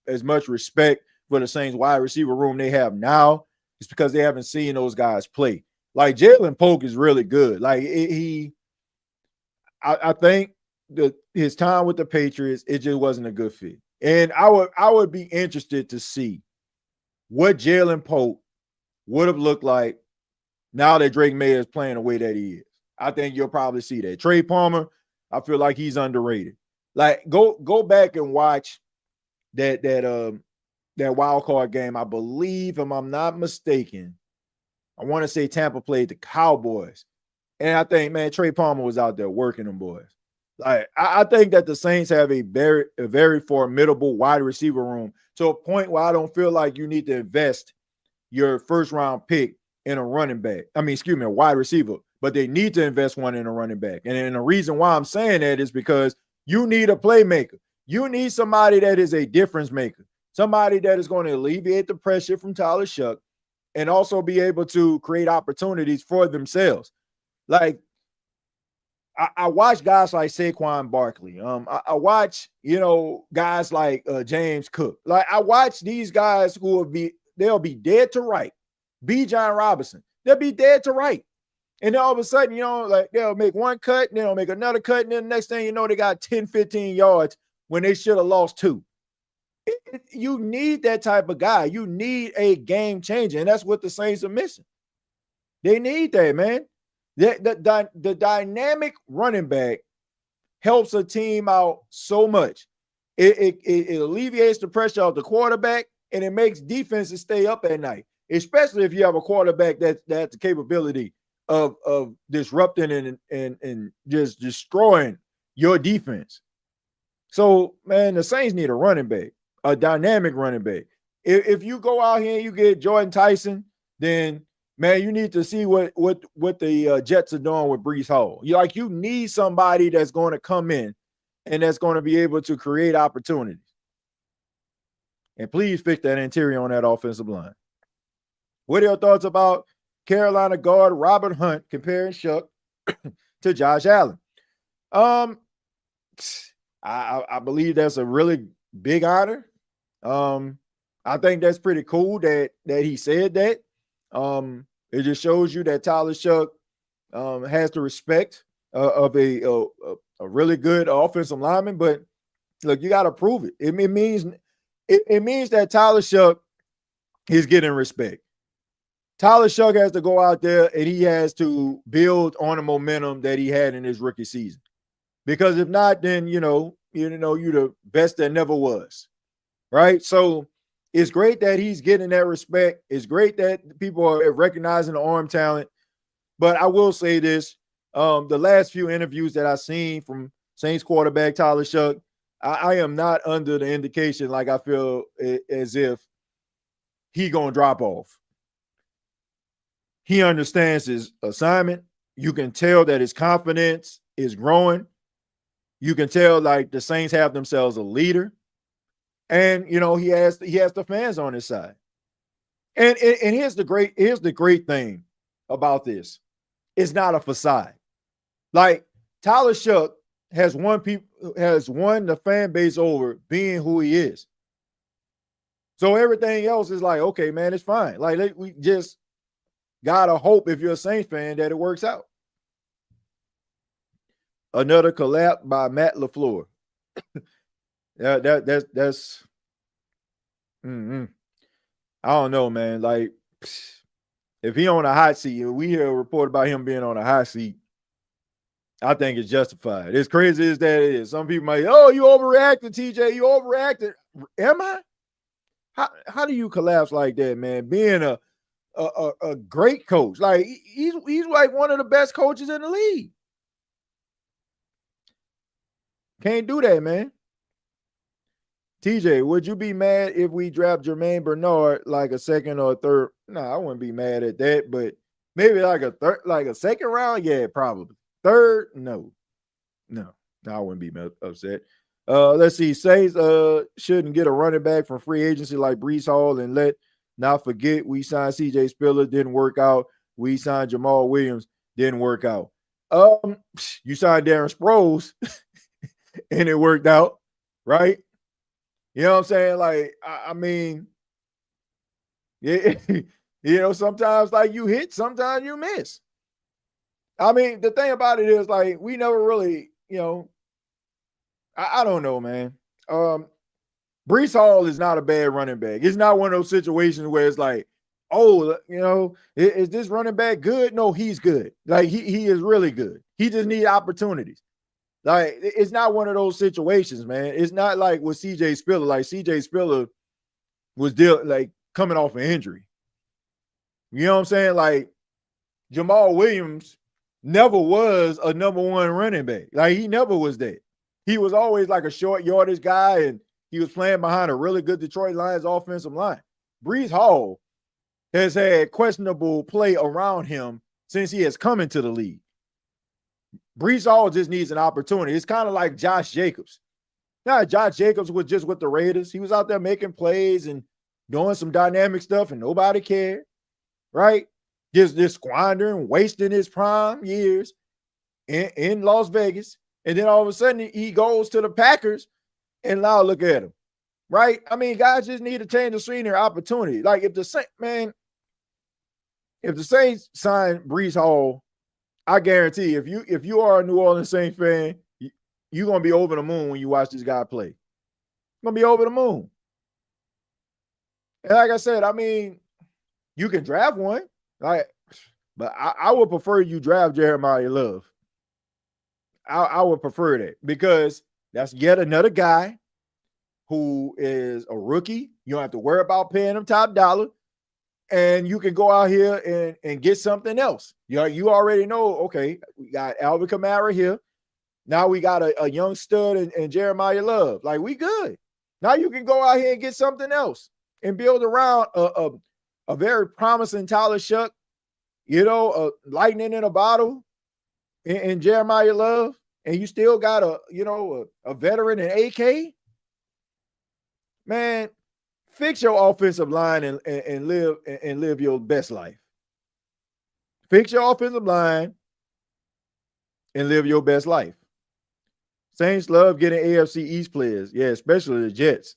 as much respect for the Saints wide receiver room they have now. It's because they haven't seen those guys play. Like Jalen Polk is really good. Like I think that his time with the Patriots, it just wasn't a good fit. And I would be interested to see what Jalen Polk would have looked like now that Drake May is playing the way that he is. I think you'll probably see that. Trey Palmer, I feel like he's underrated. Like go back and watch that wild card game. I believe, if I'm not mistaken, I want to say Tampa played the Cowboys. And I think, man, Trey Palmer was out there working them boys. Like I think that the Saints have a very formidable wide receiver room to a point where I don't feel like you need to invest your first round pick in a running back. I mean, a wide receiver, but they need to invest one in a running back. And the reason why I'm saying that is because you need a playmaker. You need somebody that is a difference maker, somebody that is going to alleviate the pressure from Tyler Shuck and also be able to create opportunities for themselves. Like, I watch guys like Saquon Barkley. I watch, guys like James Cook. Like, I watch these guys who they'll be dead to right. B. John Robinson, they'll be dead to right. And then all of a sudden, they'll make one cut, and then they'll make another cut, and then the next thing you know, they got 10, 15 yards when they should have lost 2. You need that type of guy. You need a game changer, and that's what the Saints are missing. They need that, man. The dynamic running back helps a team out so much. It alleviates the pressure of the quarterback, and it makes defenses stay up at night, especially if you have a quarterback that has the capability of disrupting and just destroying your defense. So, man, the Saints need a running back, a dynamic running back. If you go out here and you get Jordan Tyson, then man, you need to see what the Jets are doing with Breece Hall. You need somebody that's going to come in and that's going to be able to create opportunities. And please fix that interior on that offensive line. What are your thoughts about Carolina guard Robert Hunt comparing Shuck to Josh Allen? I believe that's a really big honor. I think that's pretty cool that he said that. It just shows you that Tyler Shuck has the respect of a really good offensive lineman. But look, you got to prove it. It means that Tyler Shuck is getting respect. Tyler Shuck has to go out there and he has to build on the momentum that he had in his rookie season. Because if not, then you're the best that never was, right? So it's great that he's getting that respect. It's great that people are recognizing the arm talent. But I will say this: the last few interviews that I've seen from Saints quarterback Tyler Shuck, I am not under the indication like I feel as if he gonna drop off. He understands his assignment. You can tell that his confidence is growing. You can tell like the Saints have themselves a leader, and he has the fans on his side. And here's the great thing about this: it's not a facade. Like Tyler Shuck has won the fan base over being who he is. So everything else is like, okay, man, it's fine. Like we just gotta hope, if you're a Saints fan, that it works out. Another collapse by Matt LaFleur. That's I don't know, man. Like, if he on a hot seat, we hear a report about him being on a hot seat, I think it's justified. As crazy as that is, some people might, oh, you overreacted, TJ. You overreacted. Am I? How do you collapse like that, man? Being a great coach, like he's like one of the best coaches in the league. Can't do that, man. TJ, would you be mad if we draft Jermaine Bernard like a second or a third? No, I wouldn't be mad at that, but maybe like a third, like a second round. Yeah, probably. Third, no, I wouldn't be upset. Let's see. Saints shouldn't get a running back from free agency like Breece Hall, and let not forget we signed CJ Spiller, didn't work out. We signed Jamal Williams, didn't work out. You signed Darren Sproles, and it worked out, right? You know what I'm saying? Like, I mean, yeah, sometimes like you hit, sometimes you miss. I mean, the thing about it is like we never really, I don't know, man. Breece Hall is not a bad running back. It's not one of those situations where it's like, oh, is this running back good? No, he's good. Like he is really good. He just needs opportunities. Like, it's not one of those situations, man. It's not like with CJ Spiller. Like, CJ Spiller was coming off an injury. You know what I'm saying? Like, Jamal Williams never was a number one running back. Like, he never was that. He was always like a short yardage guy, and he was playing behind a really good Detroit Lions offensive line. Breece Hall has had questionable play around him since he has come into the league. Breece Hall just needs an opportunity. It's kind of like Josh Jacobs. Now, Josh Jacobs was just with the Raiders. He was out there making plays and doing some dynamic stuff, and nobody cared, right? Just squandering, wasting his prime years in Las Vegas. And then all of a sudden, he goes to the Packers, and now look at him, right? I mean, guys just need to change the scenery opportunity. Like, if the Saints sign Breece Hall, I guarantee if you are a New Orleans Saints fan, you're going to be over the moon when you watch this guy play. You're going to be over the moon. And like I said, I mean, you can draft one, but I would prefer you draft Jeremiah Love. I would prefer that because that's yet another guy who is a rookie. You don't have to worry about paying him top dollar. And you can go out here and get something else. You already know, okay, we got Alvin Kamara here. Now we got a young stud and Jeremiah Love. Like, we good. Now you can go out here and get something else and build around a very promising Tyler Shuck, lightning in a bottle in Jeremiah Love, and you still got a veteran in AK. Man, fix your offensive line and live your best life. Fix your offensive line and live your best life. Saints love getting AFC East players. Yeah, especially the Jets.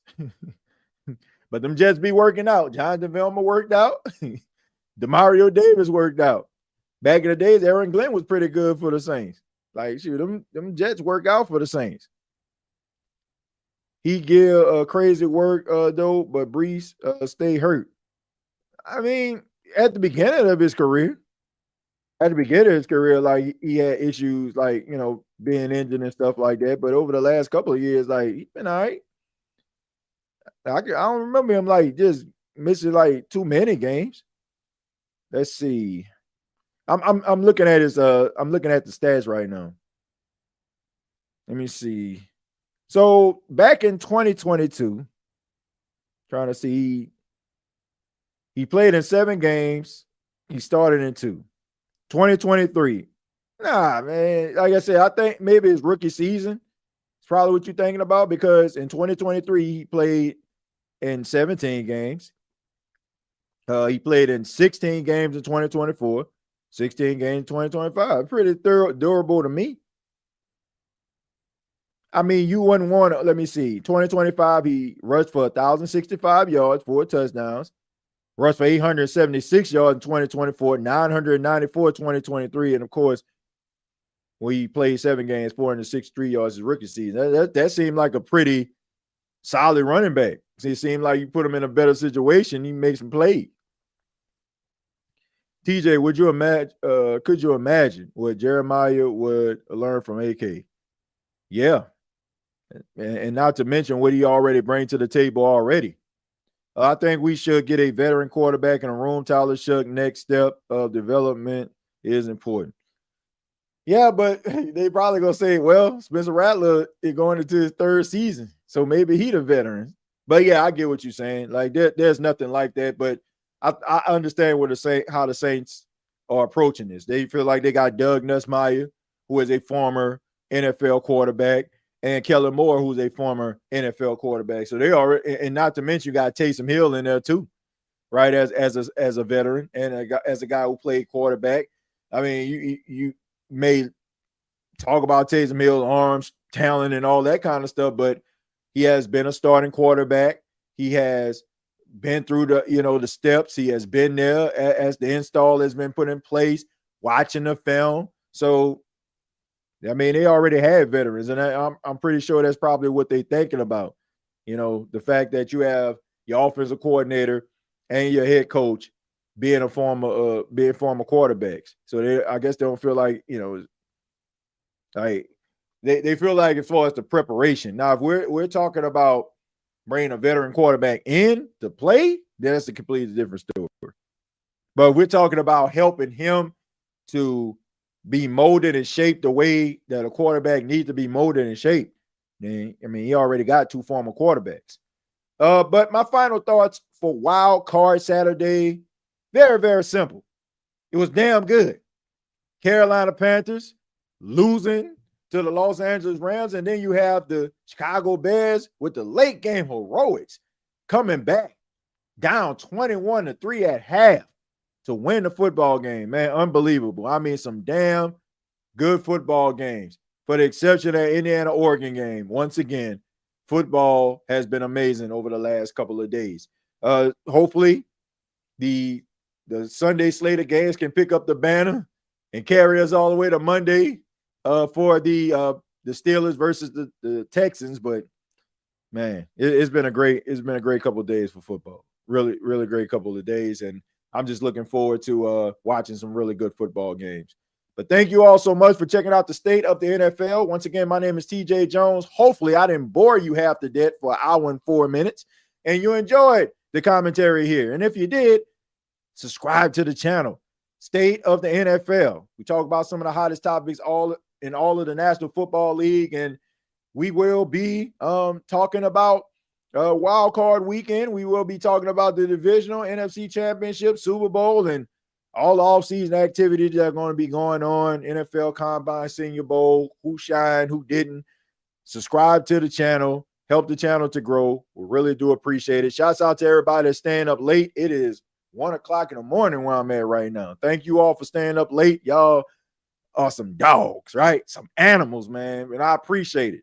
But them Jets be working out. Jonathan Vilma worked out. DeMario Davis worked out. Back in the days, Aaron Glenn was pretty good for the Saints. Like, shoot, them Jets work out for the Saints. He give crazy work, though, but Brees stay hurt. I mean, at the beginning of his career, like, he had issues, like, being injured and stuff like that. But over the last couple of years, like, he's been all right. I don't remember him, like, just missing, like, too many games. Let's see. I'm looking at I'm looking at the stats right now. Let me see. So back in 2022, trying to see, he played in 7 games. He started in 2. 2023. Nah, man. Like I said, I think maybe his rookie season. It's probably what you're thinking about, because in 2023, he played in 17 games. He played in 16 games in 2024, 16 games in 2025. Pretty durable to me. I mean, you wouldn't want to, let me see. 2025, he rushed for 1,065 yards, 4 touchdowns. Rushed for 876 yards in 2024, 994 in 2023. And of course, when he played 7 games, 463 yards his rookie season. That seemed like a pretty solid running back. It seemed like you put him in a better situation, he makes some plays. TJ, could you imagine what Jeremiah would learn from AK? Yeah. And not to mention what he already brings to the table already. I think we should get a veteran quarterback in a room. Tyler Shuck, next step of development is important. Yeah, but they probably going to say, well, Spencer Rattler is going into his 3rd season, so maybe he the veteran. But yeah, I get what you're saying. Like, there's nothing like that, but I understand how the Saints are approaching this. They feel like they got Doug Nussmeier, who is a former NFL quarterback, and Kellen Moore, who's a former NFL quarterback. So they already, and not to mention, you got Taysom Hill in there too, right? As a veteran and as a guy who played quarterback. I mean, you may talk about Taysom Hill's arms, talent, and all that kind of stuff, but he has been a starting quarterback. He has been through the steps. He has been there as the install has been put in place, watching the film. So, I mean, they already have veterans, and I'm pretty sure that's probably what they're thinking about. The fact that you have your offensive coordinator and your head coach being former quarterbacks. So I guess they don't feel like, like they feel like as far as the preparation. Now, if we're talking about bringing a veteran quarterback in to play, then that's a completely different story. But if we're talking about helping him to be molded and shaped the way that a quarterback needs to be molded and shaped, then, I mean, he already got 2 former quarterbacks. But my final thoughts for Wild Card Saturday, very, very simple. It was damn good. Carolina Panthers losing to the Los Angeles Rams, and then you have the Chicago Bears with the late game heroics coming back down 21-3 at half to win the football game. Man, unbelievable. I mean, some damn good football games. For the exception of the Indiana-Oregon game, once again, football has been amazing over the last couple of days. Hopefully, the Sunday slate of games can pick up the banner and carry us all the way to Monday for the Steelers versus the Texans. But man, it's been a great couple of days for football. Really, really great couple of days, and I'm just looking forward to watching some really good football games. But thank you all so much for checking out the state of the NFL. Once again, my name is TJ Jones. Hopefully, I didn't bore you half to death for an hour and 4 minutes, and you enjoyed the commentary here. And if you did, subscribe to the channel. State of the NFL. We talk about some of the hottest topics in all of the National Football League, and we will be talking about wild card weekend. We will be talking about the divisional, NFC Championship, Super Bowl, and all the offseason activities that are going to be going on. NFL Combine, Senior Bowl, who shined, who didn't. Subscribe to the channel. Help the channel to grow. We really do appreciate it. Shouts out to everybody that's staying up late. It is 1 o'clock in the morning where I'm at right now. Thank you all for staying up late. Y'all are some dogs, right? Some animals, man. And I appreciate it.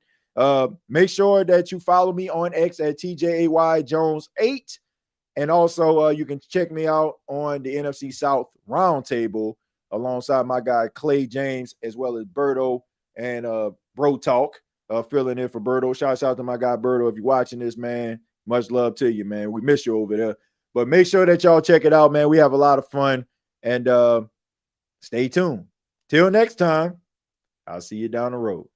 Make sure that you follow me on X at TJAYJones8. And also, you can check me out on the NFC South Roundtable alongside my guy Clay James, as well as Berto and Bro Talk, filling in for Berto. Shouts out to my guy Berto. If you're watching this, man, much love to you, man. We miss you over there. But make sure that y'all check it out, man. We have a lot of fun. And stay tuned. Till next time, I'll see you down the road.